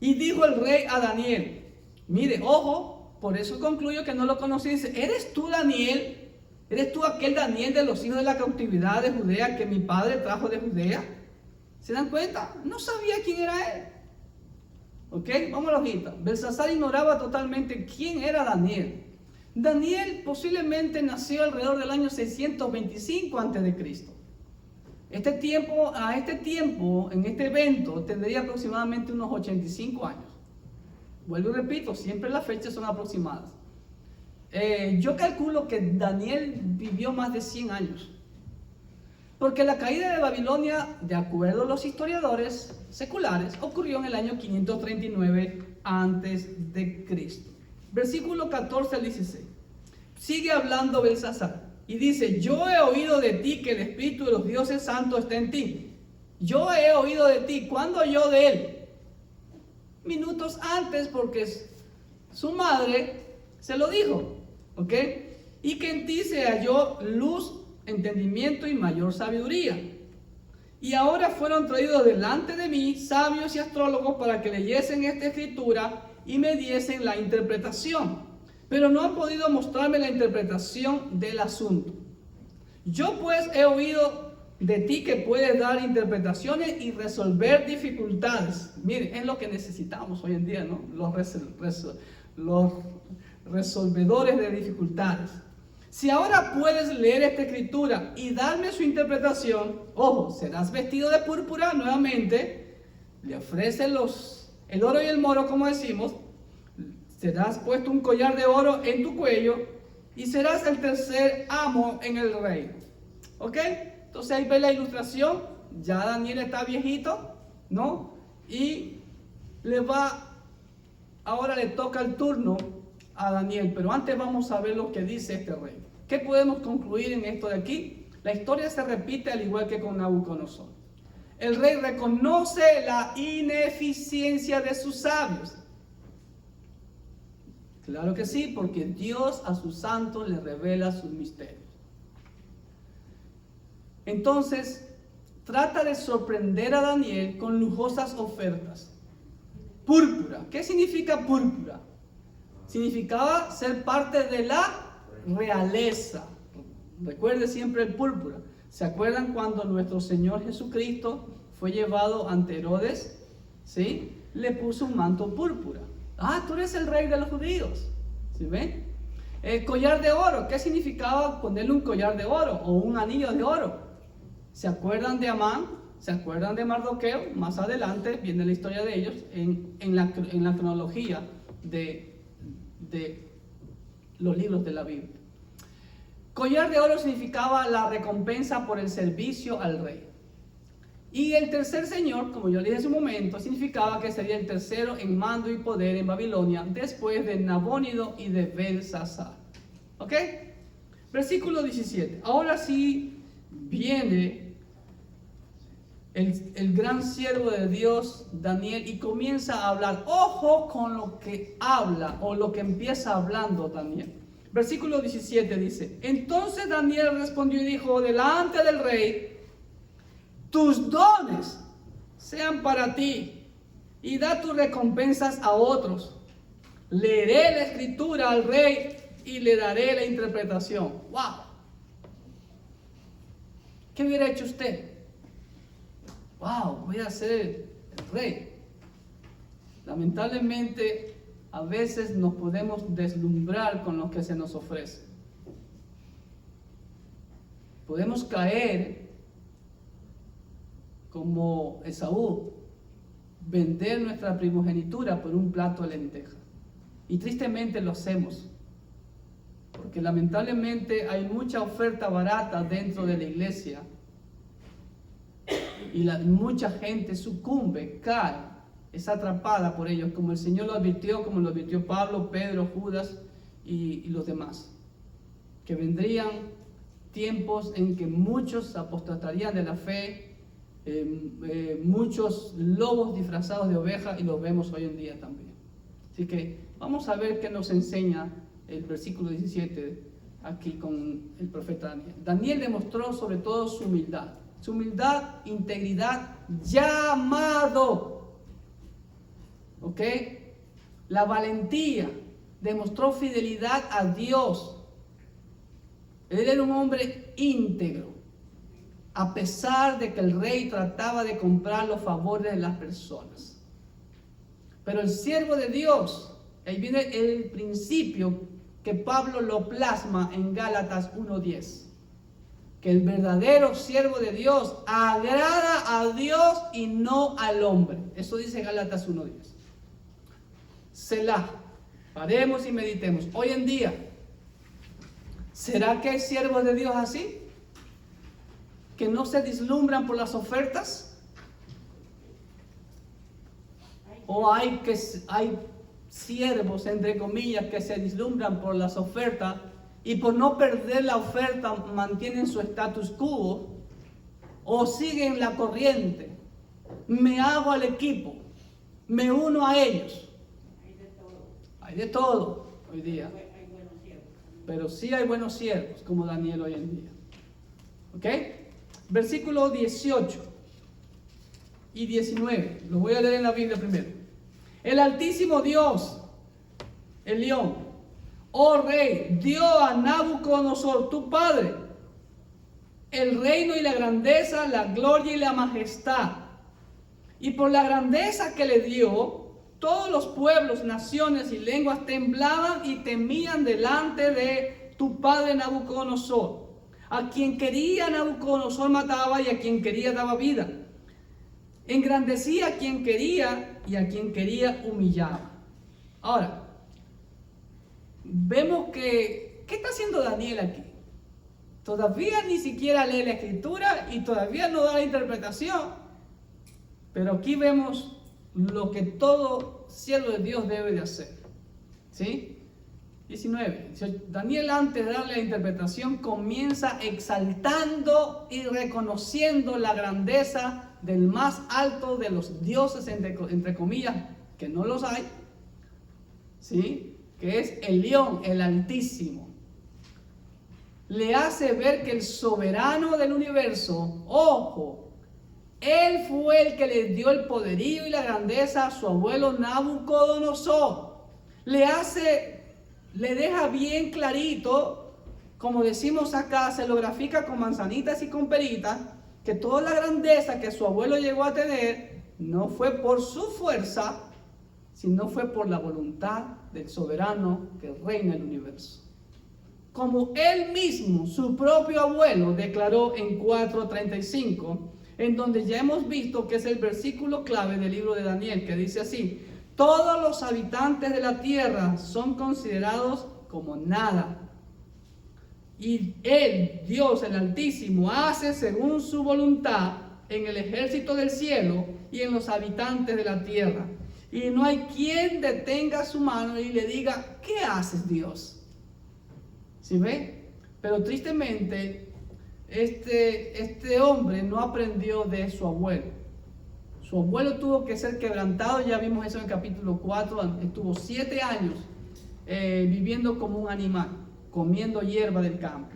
Y dijo el rey a Daniel, mire, ojo, por eso concluyo que no lo conocí. Dice, ¿eres tú Daniel? ¿Eres tú aquel Daniel de los hijos de la cautividad de Judea que mi padre trajo de Judea? ¿Se dan cuenta? No sabía quién era él. Ok, vamos a la hojita. Belsasar ignoraba totalmente quién era Daniel. Daniel posiblemente nació alrededor del año 625 a.C. A este tiempo, en este evento, tendría aproximadamente unos 85 años. Vuelvo y repito, siempre las fechas son aproximadas. Yo calculo que Daniel vivió más de 100 años. Porque la caída de Babilonia, de acuerdo a los historiadores seculares, ocurrió en el año 539 a.C. Versículo 14 al 16. Sigue hablando Belsasar y dice, yo he oído de ti que el Espíritu de los dioses santos está en ti. Yo he oído de ti. ¿Cuándo oyó de él? Minutos antes, porque su madre se lo dijo. ¿Ok? Y que en ti se halló luz, entendimiento y mayor sabiduría. Y ahora fueron traídos delante de mí sabios y astrólogos para que leyesen esta escritura y me diesen la interpretación. Pero no han podido mostrarme la interpretación del asunto. Yo pues he oído de ti que puedes dar interpretaciones y resolver dificultades. Miren, es lo que necesitamos hoy en día, ¿no? Los resolvedores de dificultades. Si ahora puedes leer esta escritura y darme su interpretación, ojo, serás vestido de púrpura nuevamente, le ofrecen el oro y el moro, como decimos, serás puesto un collar de oro en tu cuello y serás el tercer amo en el reino. ¿Ok? Entonces ahí ve la ilustración, ya Daniel está viejito, ¿no? Y ahora le toca el turno a Daniel, pero antes vamos a ver lo que dice este rey. ¿Qué podemos concluir en esto de aquí? La historia se repite al igual que con Nabucodonosor. El rey reconoce la ineficiencia de sus sabios. Claro que sí, porque Dios a sus santos les revela sus misterios. Entonces, trata de sorprender a Daniel con lujosas ofertas. Púrpura. ¿Qué significa púrpura? Significaba ser parte de la realeza. Recuerde siempre el púrpura. ¿Se acuerdan cuando nuestro Señor Jesucristo fue llevado ante Herodes? ¿Sí? Le puso un manto púrpura. Ah, tú eres el rey de los judíos. ¿Sí ven? El collar de oro. ¿Qué significaba ponerle un collar de oro o un anillo de oro? ¿Se acuerdan de Amán? ¿Se acuerdan de Mardoqueo? Más adelante viene la historia de ellos en la cronología de los libros de la Biblia. Collar de oro significaba la recompensa por el servicio al rey. Y el tercer señor, como yo le dije en su momento, significaba que sería el tercero en mando y poder en Babilonia, después de Nabónido y de Belsasar. ¿Ok? Versículo 17. Ahora sí viene el gran siervo de Dios, Daniel, y comienza a hablar. Ojo con lo que habla o lo que empieza hablando Daniel. Versículo 17 dice, entonces Daniel respondió y dijo, delante del rey, tus dones sean para ti y da tus recompensas a otros. Leeré la escritura al rey y le daré la interpretación. ¡Wow! ¿Qué hubiera hecho usted? ¡Wow! Voy a ser el rey. Lamentablemente, a veces nos podemos deslumbrar con lo que se nos ofrece. Podemos caer como Esaú, vender nuestra primogenitura por un plato de lentejas. Y tristemente lo hacemos, porque lamentablemente hay mucha oferta barata dentro de la iglesia y mucha gente sucumbe, cae, es atrapada por ellos, como el Señor lo advirtió, como lo advirtió Pablo, Pedro, Judas y los demás, que vendrían tiempos en que muchos apostatarían de la fe, muchos lobos disfrazados de oveja, y lo vemos hoy en día también. Así que vamos a ver qué nos enseña el versículo 17 aquí con el profeta Daniel. Daniel demostró sobre todo su humildad, integridad, llamado, ¿ok? La valentía, demostró fidelidad a Dios. Él era un hombre íntegro, a pesar de que el rey trataba de comprar los favores de las personas. Pero el siervo de Dios, ahí viene el principio que Pablo lo plasma en Gálatas 1:10, que el verdadero siervo de Dios agrada a Dios y no al hombre. Eso dice Gálatas 1:10. Selah, paremos y meditemos. Hoy en día, ¿será que hay siervos de Dios así? ¿Que no se deslumbran por las ofertas? ¿O hay siervos, entre comillas, que se deslumbran por las ofertas y por no perder la oferta mantienen su status quo o siguen la corriente? Me hago al equipo, me uno a ellos. Hay de todo hoy día. Pero sí hay buenos siervos, como Daniel hoy en día. ¿Ok? Versículos 18 y 19. Los voy a leer en la Biblia primero. El Altísimo Dios, el león, oh rey, dio a Nabucodonosor, tu padre, el reino y la grandeza, la gloria y la majestad. Y por la grandeza que le dio, todos los pueblos, naciones y lenguas temblaban y temían delante de tu padre Nabucodonosor. A quien quería Nabucodonosor mataba y a quien quería daba vida. Engrandecía a quien quería y a quien quería humillaba. Ahora, vemos que, ¿qué está haciendo Daniel aquí? Todavía ni siquiera lee la escritura y todavía no da la interpretación. Pero aquí vemos lo que todo siervo de Dios debe de hacer. ¿Sí? 19. Daniel, antes de darle la interpretación, comienza exaltando y reconociendo la grandeza del más alto de los dioses, entre comillas, que no los hay, ¿sí? Que es el león, el Altísimo. Le hace ver que el soberano del universo, ojo, él fue el que le dio el poderío y la grandeza a su abuelo Nabucodonosor. Le deja bien clarito, como decimos acá, se lo grafica con manzanitas y con peritas, que toda la grandeza que su abuelo llegó a tener no fue por su fuerza, sino fue por la voluntad del soberano que reina el universo. Como él mismo, su propio abuelo, declaró en 4:35, en donde ya hemos visto que es el versículo clave del libro de Daniel, que dice así: todos los habitantes de la tierra son considerados como nada. Y Él, Dios el Altísimo, hace según su voluntad en el ejército del cielo y en los habitantes de la tierra. Y no hay quien detenga su mano y le diga: ¿qué haces, Dios? ¿Sí ve? Pero tristemente, este hombre no aprendió de su abuelo. Su abuelo tuvo que ser quebrantado, ya vimos eso en el capítulo 4, estuvo 7 años viviendo como un animal, comiendo hierba del campo.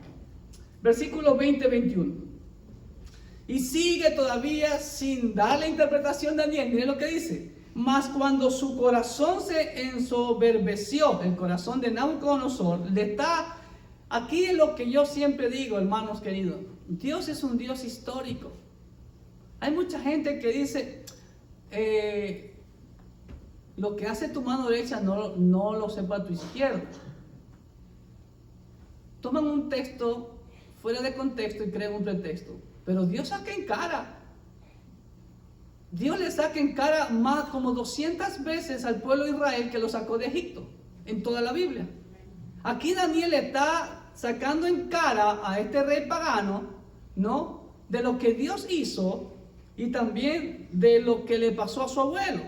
Versículo 20-21. Y sigue todavía sin dar la interpretación de Daniel. Miren lo que dice: mas cuando su corazón se ensoberbeció, el corazón de Nabucodonosor, aquí es lo que yo siempre digo, hermanos queridos: Dios es un Dios histórico. Hay mucha gente que dice, lo que hace tu mano derecha no lo sepa tu izquierda. Toman un texto fuera de contexto y crean un pretexto. Pero Dios saca en cara. Dios le saca en cara más como 200 veces al pueblo de Israel que lo sacó de Egipto, en toda la Biblia. Aquí Daniel está sacando en cara a este rey pagano, ¿no?, de lo que Dios hizo. y también de lo que le pasó a su abuelo.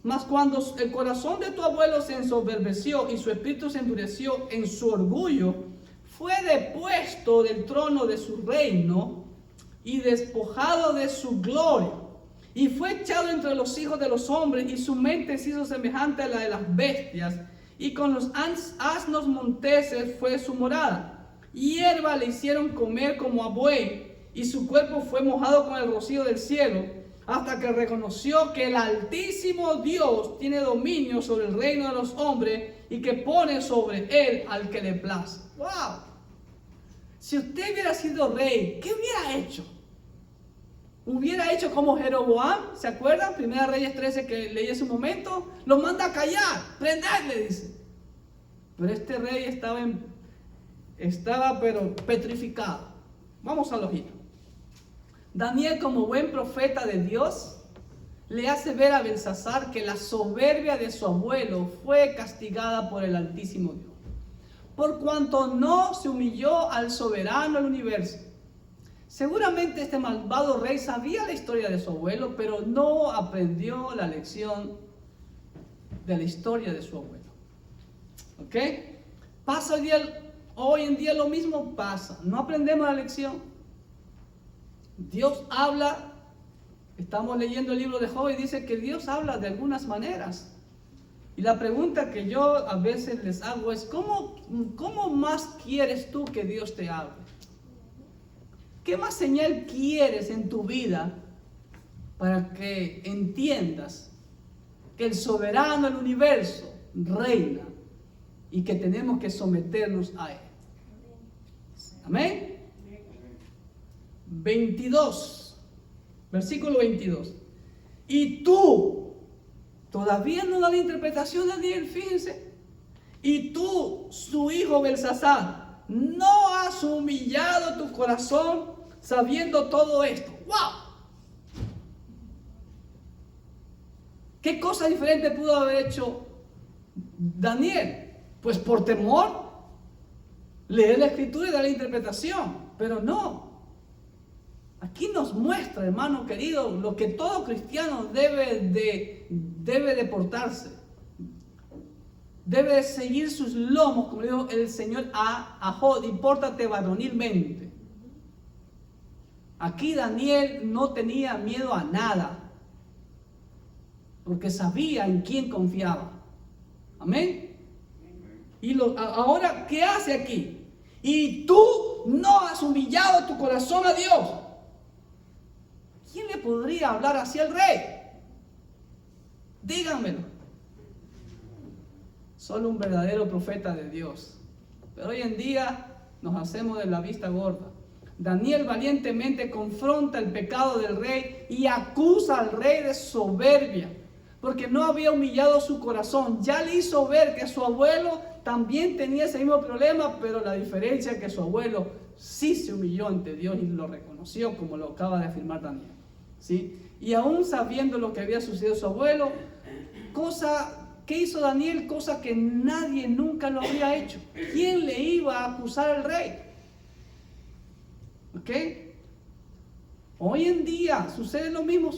Mas cuando el corazón de tu abuelo se ensoberbeció y su espíritu se endureció en su orgullo, fue depuesto del trono de su reino y despojado de su gloria. Y fue echado entre los hijos de los hombres, y su mente se hizo semejante a la de las bestias, y con los asnos monteses fue su morada. Hierba le hicieron comer como a buey, y su cuerpo fue mojado con el rocío del cielo, hasta que reconoció que el Altísimo Dios tiene dominio sobre el reino de los hombres, y que pone sobre él al que le place. ¡Wow! Si usted hubiera sido rey, ¿qué hubiera hecho? Hubiera hecho como Jeroboam, ¿se acuerdan? Primera Reyes 13 que leí hace un momento, lo manda a callar, prendedle, dice. Pero este rey estaba pero petrificado. Vamos al ojito. Daniel, como buen profeta de Dios, le hace ver a Belsasar que la soberbia de su abuelo fue castigada por el Altísimo Dios, por cuanto no se humilló al soberano del universo. Seguramente este malvado rey sabía la historia de su abuelo, pero no aprendió la lección de la historia de su abuelo. ¿Ok? ¿Pasa hoy en día lo mismo? Pasa. No aprendemos la lección. Dios habla, estamos leyendo el libro de Job y dice que Dios habla de algunas maneras. Y la pregunta que yo a veces les hago es, ¿cómo más quieres tú que Dios te hable? ¿Qué más señal quieres en tu vida para que entiendas que el soberano del universo reina y que tenemos que someternos a él? Amén. 22, versículo 22. Y tú, todavía no da la interpretación de Daniel, fíjense. Y tú, su hijo Belsasar, no has humillado tu corazón sabiendo todo esto. ¡Wow! ¿Qué cosa diferente pudo haber hecho Daniel? Pues por temor, leer la escritura y dar la interpretación. Pero no. Aquí nos muestra, hermano querido, lo que todo cristiano debe de portarse. Debe de seguir sus lomos, como dijo el Señor a Job, y pórtate varonilmente. Aquí Daniel no tenía miedo a nada, porque sabía en quién confiaba. Amén. Y ahora, ¿qué hace aquí? Y tú no has humillado tu corazón a Dios. ¿Quién le podría hablar así al rey? Díganmelo. Solo un verdadero profeta de Dios. Pero hoy en día nos hacemos de la vista gorda. Daniel valientemente confronta el pecado del rey y acusa al rey de soberbia, porque no había humillado su corazón. Ya le hizo ver que su abuelo también tenía ese mismo problema, pero la diferencia es que su abuelo sí se humilló ante Dios y lo reconoció, como lo acaba de afirmar Daniel. ¿Sí? Y aún sabiendo lo que había sucedido a su abuelo, ¿qué hizo Daniel? Cosa que nadie nunca lo había hecho. ¿Quién le iba a acusar al rey? ¿Ok? Hoy en día sucede lo mismo.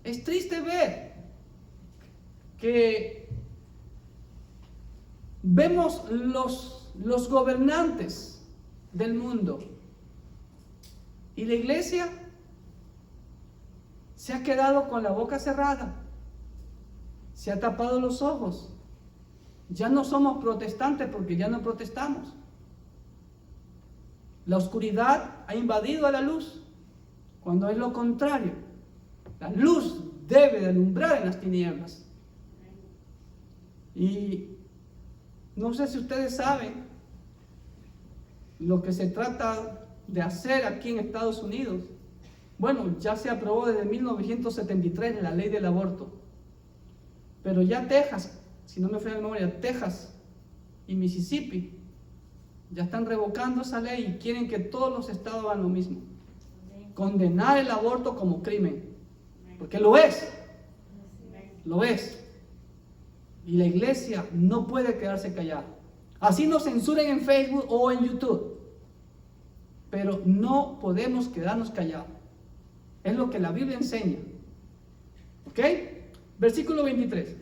Es triste ver que vemos los gobernantes del mundo y la iglesia se ha quedado con la boca cerrada, se ha tapado los ojos. Ya no somos protestantes porque ya no protestamos. La oscuridad ha invadido a la luz, cuando es lo contrario. La luz debe de alumbrar en las tinieblas. Y no sé si ustedes saben lo que se trata de hacer aquí en Estados Unidos. Bueno, ya se aprobó desde 1973 la ley del aborto. Pero ya Texas, si no me falla la memoria, Texas y Mississippi ya están revocando esa ley y quieren que todos los estados hagan lo mismo. Condenar el aborto como crimen. Porque lo es. Lo es. Y la iglesia no puede quedarse callada. Así nos censuren en Facebook o en YouTube. pero no podemos quedarnos callados. Es lo que la Biblia enseña. ¿Ok? Versículo 23.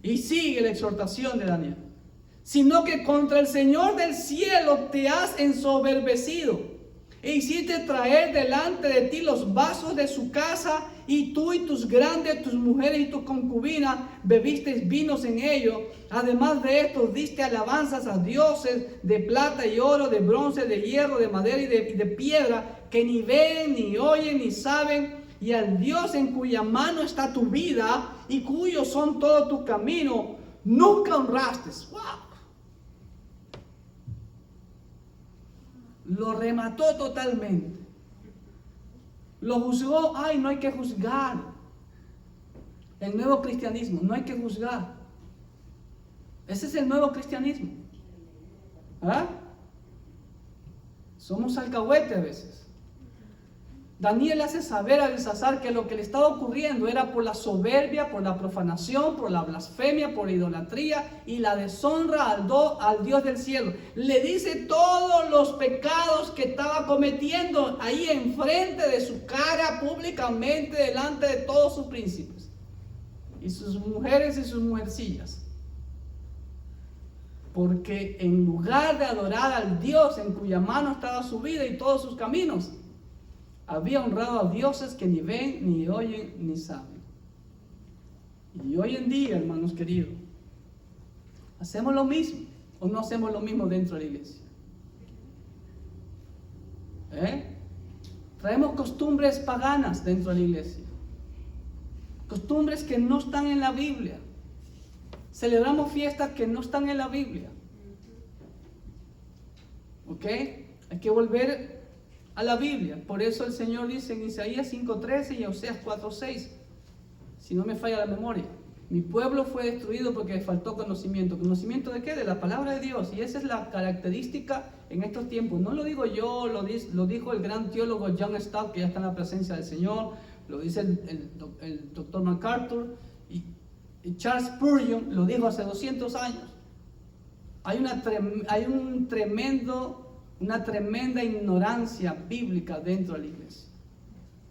Y sigue la exhortación de Daniel. Sino que contra el Señor del cielo te has ensoberbecido e hiciste traer delante de ti los vasos de su casa, y tú y tus grandes, tus mujeres y tus concubinas bebisteis vinos en ellos. Además de esto, diste alabanzas a dioses de plata y oro, de bronce, de hierro, de madera y de piedra, que ni ven, ni oyen, ni saben, y al Dios en cuya mano está tu vida y cuyos son todos tus caminos, nunca honraste. ¡Wow! Lo remató totalmente. Lo juzgó. Ay, no hay que juzgar. El nuevo cristianismo, no hay que juzgar. Ese es el nuevo cristianismo. ¿Ah? Somos alcahuete a veces. Daniel hace saber a Belsasar que lo que le estaba ocurriendo era por la soberbia, por la profanación, por la blasfemia, por la idolatría y la deshonra al Dios del cielo. Le dice todos los pecados que estaba cometiendo ahí enfrente de su cara, públicamente, delante de todos sus príncipes y sus mujeres y sus mujercillas. Porque en lugar de adorar al Dios en cuya mano estaba su vida y todos sus caminos, había honrado a dioses que ni ven, ni oyen, ni saben. Y hoy en día, hermanos queridos, ¿hacemos lo mismo o no hacemos lo mismo dentro de la iglesia? Traemos costumbres paganas dentro de la iglesia. Costumbres que no están en la Biblia. Celebramos fiestas que no están en la Biblia. ¿Ok? Hay que volver a la Biblia. Por eso el Señor dice en Isaías 5:13 y Oseas 4:6, si no me falla la memoria, mi pueblo fue destruido porque le faltó conocimiento. ¿Conocimiento de qué? De la palabra de Dios. Y esa es la característica en estos tiempos. No lo digo yo, lo dijo el gran teólogo John Stott, que ya está en la presencia del Señor. Lo dice el doctor MacArthur. Y Charles Spurgeon lo dijo hace 200 años. Hay una tremenda ignorancia bíblica dentro de la iglesia.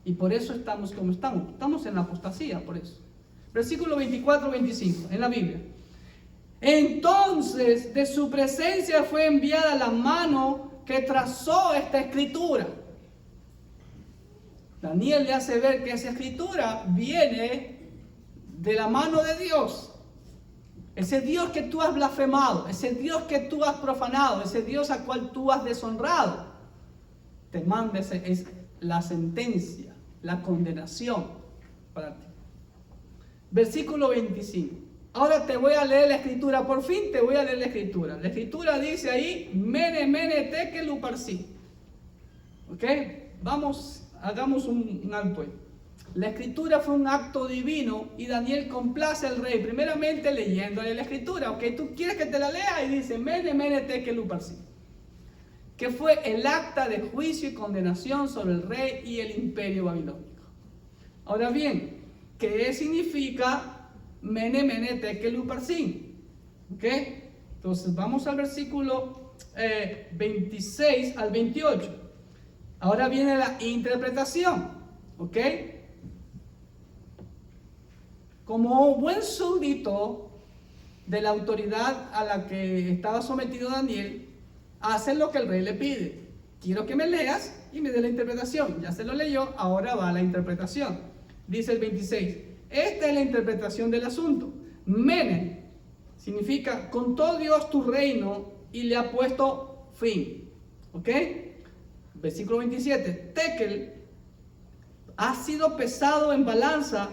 Y por eso estamos como estamos. Estamos en la apostasía, por eso. Versículo 24-25 en la Biblia. Entonces de su presencia fue enviada la mano que trazó esta escritura. Daniel le hace ver que esa escritura viene de la mano de Dios. Ese Dios que tú has blasfemado, ese Dios que tú has profanado, ese Dios al cual tú has deshonrado, te manda es la sentencia, la condenación para ti. Versículo 25. Ahora te voy a leer la escritura, por fin te voy a leer la escritura. La escritura dice ahí, Mene, Mene, Tekel, Uparsin. ¿Ok? Vamos, hagamos un alto ahí. La escritura fue un acto divino y Daniel complace al rey, primeramente leyéndole la escritura. Ok, tú quieres que te la lea y dice, Mene, Mene, Tekel, Uparsin, que fue el acta de juicio y condenación sobre el rey y el imperio babilónico. Ahora bien, ¿qué significa Mene, Mene, Tekel, Uparsin? Ok, entonces vamos al versículo 26 al 28. Ahora viene la interpretación. Ok, como buen súbdito de la autoridad a la que estaba sometido Daniel, hace lo que el rey le pide. Quiero que me leas y me dé la interpretación. Ya se lo leyó, ahora va la interpretación. Dice el 26. Esta es la interpretación del asunto. Mene significa, contó Dios tu reino y le ha puesto fin. ¿Ok? Versículo 27. Tekel, has sido pesado en balanza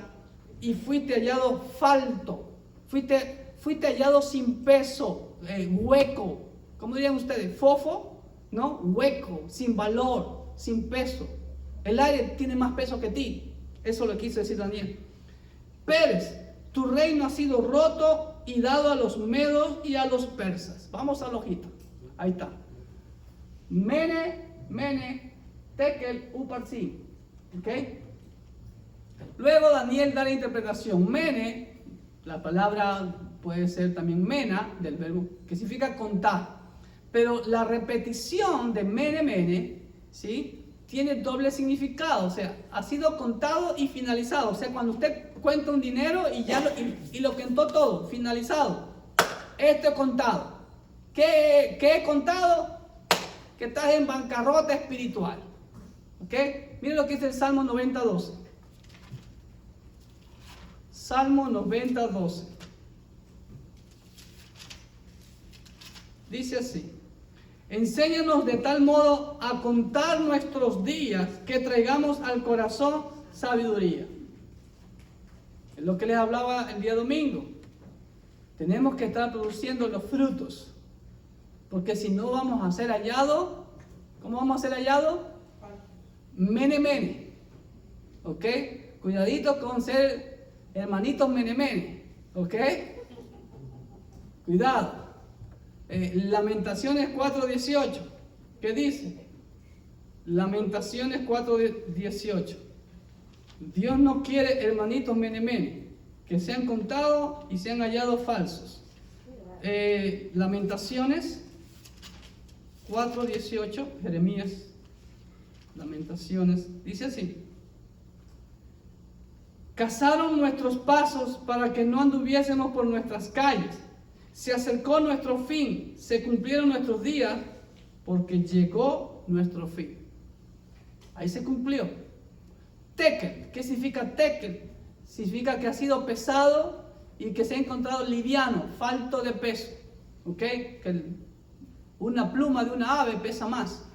y fuiste hallado falto. Fuiste hallado sin peso, hueco. ¿Cómo dirían ustedes? Fofo, ¿no? Hueco, sin valor, sin peso. El aire tiene más peso que ti. Eso lo quiso decir Daniel. Pérez, tu reino ha sido roto y dado a los medos y a los persas. Vamos a la hojita. Ahí está. Mene, Mene, Tekel, Uparsin. ¿Ok? Luego Daniel da la interpretación. Mene, la palabra puede ser también mena, del verbo, que significa contar. Pero la repetición de mene mene, ¿sí?, tiene doble significado. O sea, ha sido contado y finalizado. O sea, cuando usted cuenta un dinero y lo contó todo, finalizado. Esto he contado. ¿Qué he contado? Que estás en bancarrota espiritual. ¿Ok? Miren lo que dice el Salmo 90:12. Salmo 90:12. Dice así: enséñanos de tal modo a contar nuestros días que traigamos al corazón sabiduría. Es lo que les hablaba el día domingo. Tenemos que estar produciendo los frutos, porque si no vamos a ser hallados. ¿Cómo vamos a ser hallados? Mene mene. ¿Ok? Cuidadito con ser hermanitos mene mene. ¿Ok? Cuidado. Lamentaciones 4:18. ¿Qué dice? Lamentaciones 4:18. Dios no quiere hermanitos mene mene, que sean contados y sean hallados falsos. Lamentaciones 4:18, Jeremías, Lamentaciones, dice así: cazaron nuestros pasos para que no anduviésemos por nuestras calles. Se acercó nuestro fin, se cumplieron nuestros días, porque llegó nuestro fin. Ahí se cumplió. Tekel, ¿qué significa tekel? Significa que ha sido pesado y que se ha encontrado liviano, falto de peso. ¿Ok? Que una pluma de una ave pesa más.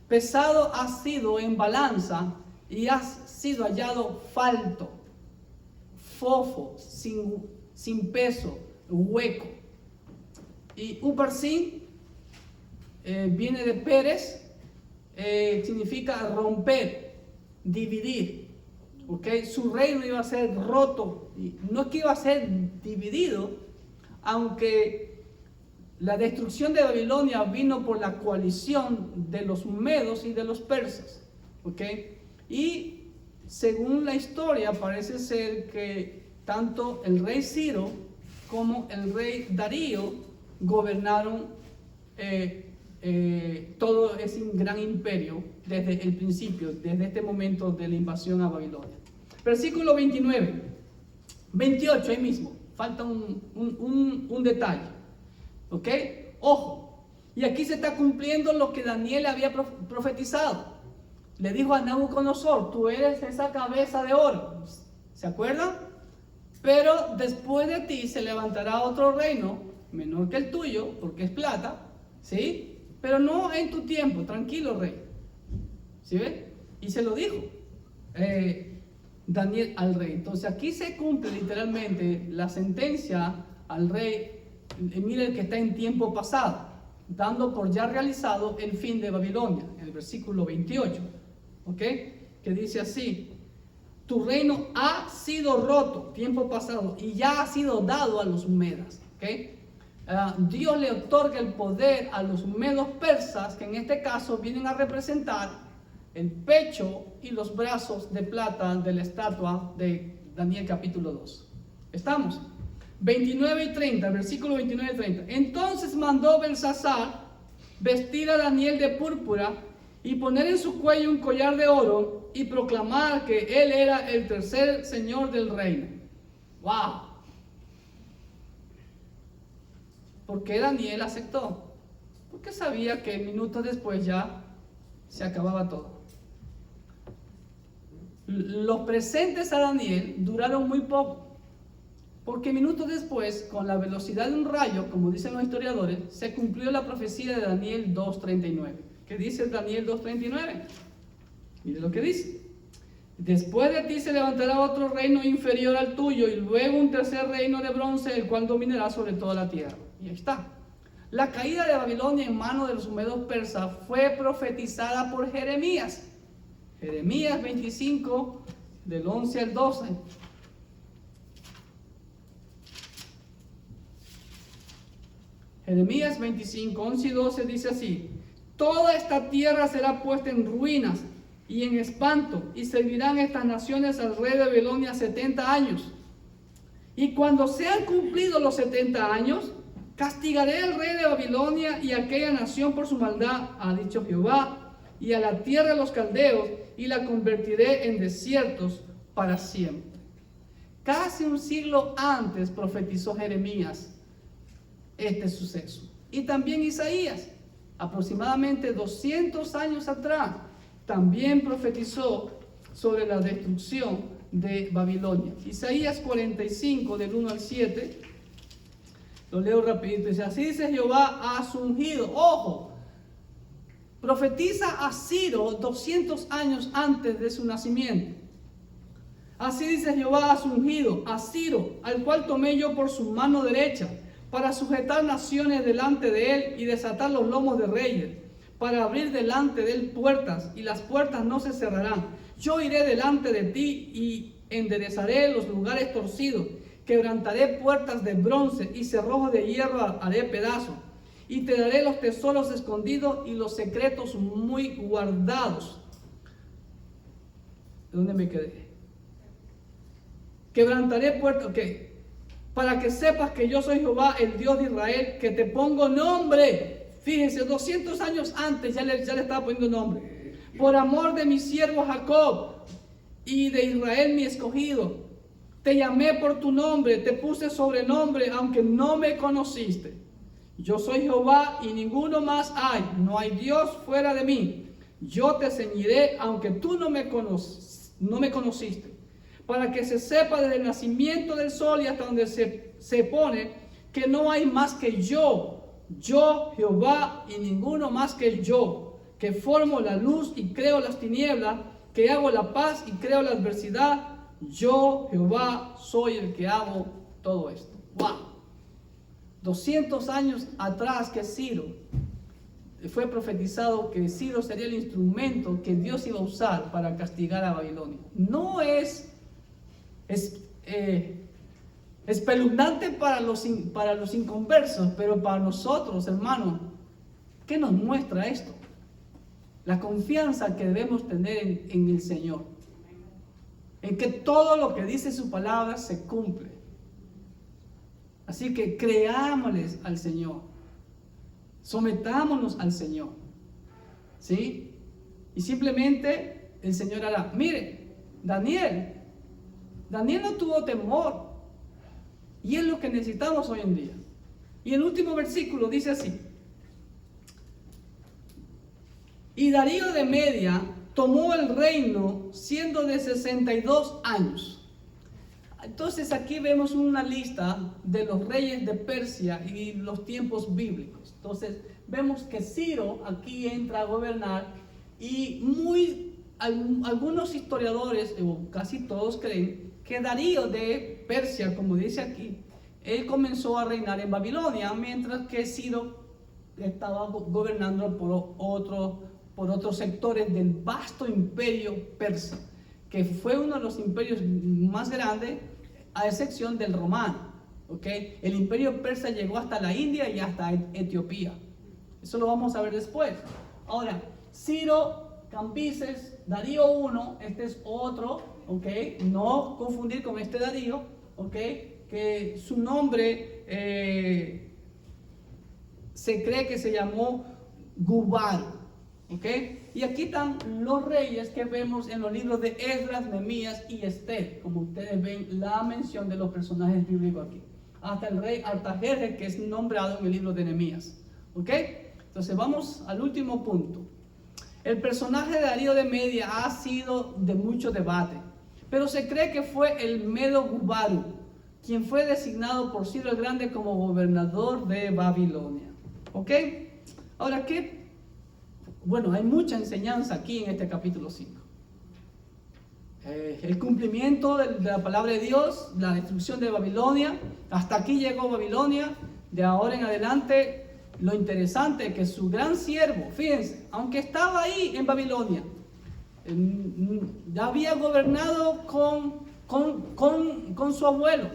Pesado ha sido en balanza y ha sido hallado falto, fofo, sin peso, hueco. Y Uparsin viene de Pérez, significa romper, dividir. ¿Okay? Su reino iba a ser roto, y no es que iba a ser dividido, aunque la destrucción de Babilonia vino por la coalición de los medos y de los persas. ¿Okay? Y según la historia parece ser que tanto el rey Ciro como el rey Darío gobernaron todo ese gran imperio desde el principio, desde este momento de la invasión a Babilonia. Versículo 28, ahí mismo, falta un detalle. ¿Ok? Ojo, y aquí se está cumpliendo lo que Daniel había profetizado. Le dijo a Nabucodonosor: tú eres esa cabeza de oro. ¿Se acuerdan? Pero después de ti se levantará otro reino menor que el tuyo, porque es plata, ¿sí? Pero no en tu tiempo, tranquilo, rey. ¿Sí ve? Y se lo dijo Daniel al rey. Entonces aquí se cumple literalmente la sentencia al rey. Mire, el que está en tiempo pasado, dando por ya realizado el fin de Babilonia, en el versículo 28, ¿ok? Que dice así: tu reino ha sido roto, tiempo pasado, y ya ha sido dado a los medas, ¿ok? Dios le otorga el poder a los medos persas, que en este caso vienen a representar el pecho y los brazos de plata de la estatua de Daniel capítulo 2. ¿Estamos? 29 y 30, versículo 29 y 30. Entonces mandó Belsasar vestir a Daniel de púrpura y poner en su cuello un collar de oro y proclamar que él era el tercer señor del reino. ¡Wow! ¿Por qué Daniel aceptó? Porque sabía que minutos después ya se acababa todo. Los presentes a Daniel duraron muy poco, porque minutos después, con la velocidad de un rayo, como dicen los historiadores, se cumplió la profecía de Daniel 2:39. ¿Qué dice Daniel 2:39? Mire lo que dice: después de ti se levantará otro reino inferior al tuyo, y luego un tercer reino de bronce, el cual dominará sobre toda la tierra. Y ahí está. La caída de Babilonia en manos de los medos persas fue profetizada por Jeremías. Jeremías 25, del 11 al 12. Jeremías 25, 11 y 12 dice así: toda esta tierra será puesta en ruinas y en espanto, y servirán estas naciones al rey de Babilonia 70 años. Y cuando sean cumplidos los 70 años, castigaré al rey de Babilonia y a aquella nación por su maldad, ha dicho Jehová, y a la tierra de los caldeos, y la convertiré en desiertos para siempre. Casi un siglo antes profetizó Jeremías este suceso. Y también Isaías, aproximadamente 200 años atrás, también profetizó sobre la destrucción de Babilonia. Isaías 45, del 1 al 7, lo leo rapidito, dice: así dice Jehová a su ungido. Ojo, profetiza a Ciro 200 años antes de su nacimiento. Así dice Jehová a su ungido, a Ciro, al cual tomé yo por su mano derecha, para sujetar naciones delante de él y desatar los lomos de reyes, para abrir delante de él puertas, y las puertas no se cerrarán. Yo iré delante de ti y enderezaré los lugares torcidos, quebrantaré puertas de bronce y cerrojos de hierro haré pedazos, y te daré los tesoros escondidos y los secretos muy guardados. ¿Dónde me quedé? Quebrantaré puertas, ok. Para que sepas que yo soy Jehová, el Dios de Israel, que te pongo nombre. Fíjense, 200 años antes ya le estaba poniendo nombre. Por amor de mi siervo Jacob y de Israel mi escogido, te llamé por tu nombre, te puse sobrenombre, aunque no me conociste. Yo soy Jehová y ninguno más hay, no hay Dios fuera de mí. Yo te ceñiré, aunque tú no me conociste, para que se sepa desde el nacimiento del sol y hasta donde se pone, que no hay más que yo Jehová y ninguno más que yo, que formo la luz y creo las tinieblas, que hago la paz y creo la adversidad. Yo Jehová soy el que hago todo esto. ¡Wow! 200 años atrás que Ciro fue profetizado que Ciro sería el instrumento que Dios iba a usar para castigar a Babilonia. No es espeluznante para los inconversos, pero para nosotros, hermanos, ¿qué nos muestra esto? La confianza que debemos tener en el Señor, en que todo lo que dice su palabra se cumple. Así que creámosles al Señor, sometámonos al Señor, ¿sí? Y simplemente el Señor hará. Mire, Daniel no tuvo temor, y es lo que necesitamos hoy en día. Y el último versículo dice así: y Darío de Media tomó el reino siendo de 62 años. Entonces aquí vemos una lista de los reyes de Persia y los tiempos bíblicos. Entonces vemos que Ciro aquí entra a gobernar, y algunos historiadores, o casi todos, creen que Darío de Persia, como dice aquí, él comenzó a reinar en Babilonia, mientras que Ciro estaba gobernando por otros sectores del vasto imperio persa, que fue uno de los imperios más grandes, a excepción del romano. ¿Okay? El imperio persa llegó hasta la India y hasta Etiopía. Eso lo vamos a ver después. Ahora, Ciro, Cambises, Darío I, este es otro, ¿okay? No confundir con este Darío, ¿okay? Que su nombre se cree que se llamó Gubaru, ¿okay? Y aquí están los reyes que vemos en los libros de Esdras, Nehemías y Esther, como ustedes ven la mención de los personajes bíblicos aquí. Hasta el rey Artajerjes, que es nombrado en el libro de Nehemías, ¿okay? Entonces vamos al último punto. El personaje de Darío de Media ha sido de mucho debate, pero se cree que fue el Medo Gubaru, quien fue designado por Ciro el Grande como gobernador de Babilonia. ¿Ok? Ahora, ¿qué? Bueno, hay mucha enseñanza aquí en este capítulo 5. El cumplimiento de la palabra de Dios, la destrucción de Babilonia. Hasta aquí llegó Babilonia. De ahora en adelante, lo interesante es que su gran siervo, fíjense, aunque estaba ahí en Babilonia, ya había gobernado con su abuelo.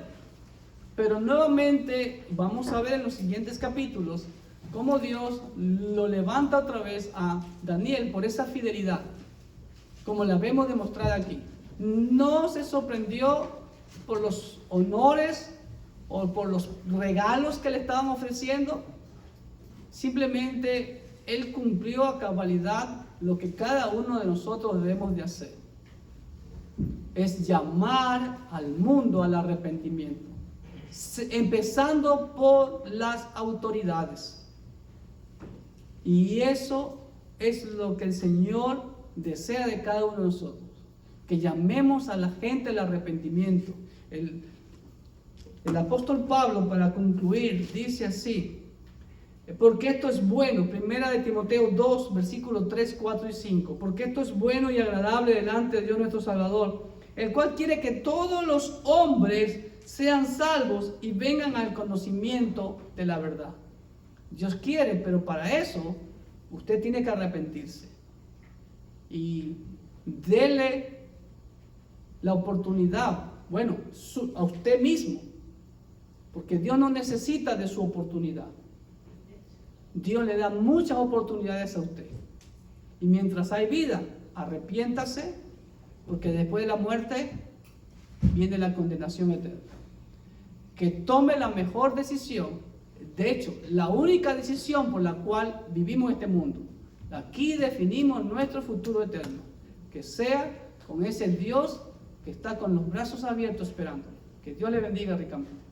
Pero nuevamente vamos a ver en los siguientes capítulos cómo Dios lo levanta otra vez a Daniel por esa fidelidad, como la vemos demostrada aquí. No se sorprendió por los honores o por los regalos que le estaban ofreciendo. Simplemente Él cumplió a cabalidad lo que cada uno de nosotros debemos de hacer. Es llamar al mundo al arrepentimiento, empezando por las autoridades. Y eso es lo que el Señor desea de cada uno de nosotros, que llamemos a la gente al arrepentimiento. El apóstol Pablo, para concluir, dice así, porque esto es bueno, primera de Timoteo 2, versículos 3, 4 y 5, porque esto es bueno y agradable delante de Dios nuestro Salvador, el cual quiere que todos los hombres sean salvos y vengan al conocimiento de la verdad. Dios quiere, pero para eso usted tiene que arrepentirse. Y dele la oportunidad, bueno, a usted mismo, porque Dios no necesita de su oportunidad. Dios le da muchas oportunidades a usted. Y mientras hay vida, arrepiéntase, porque después de la muerte viene la condenación eterna. Que tome la mejor decisión, de hecho, la única decisión por la cual vivimos este mundo. Aquí definimos nuestro futuro eterno, que sea con ese Dios que está con los brazos abiertos esperando. Que Dios le bendiga ricamente.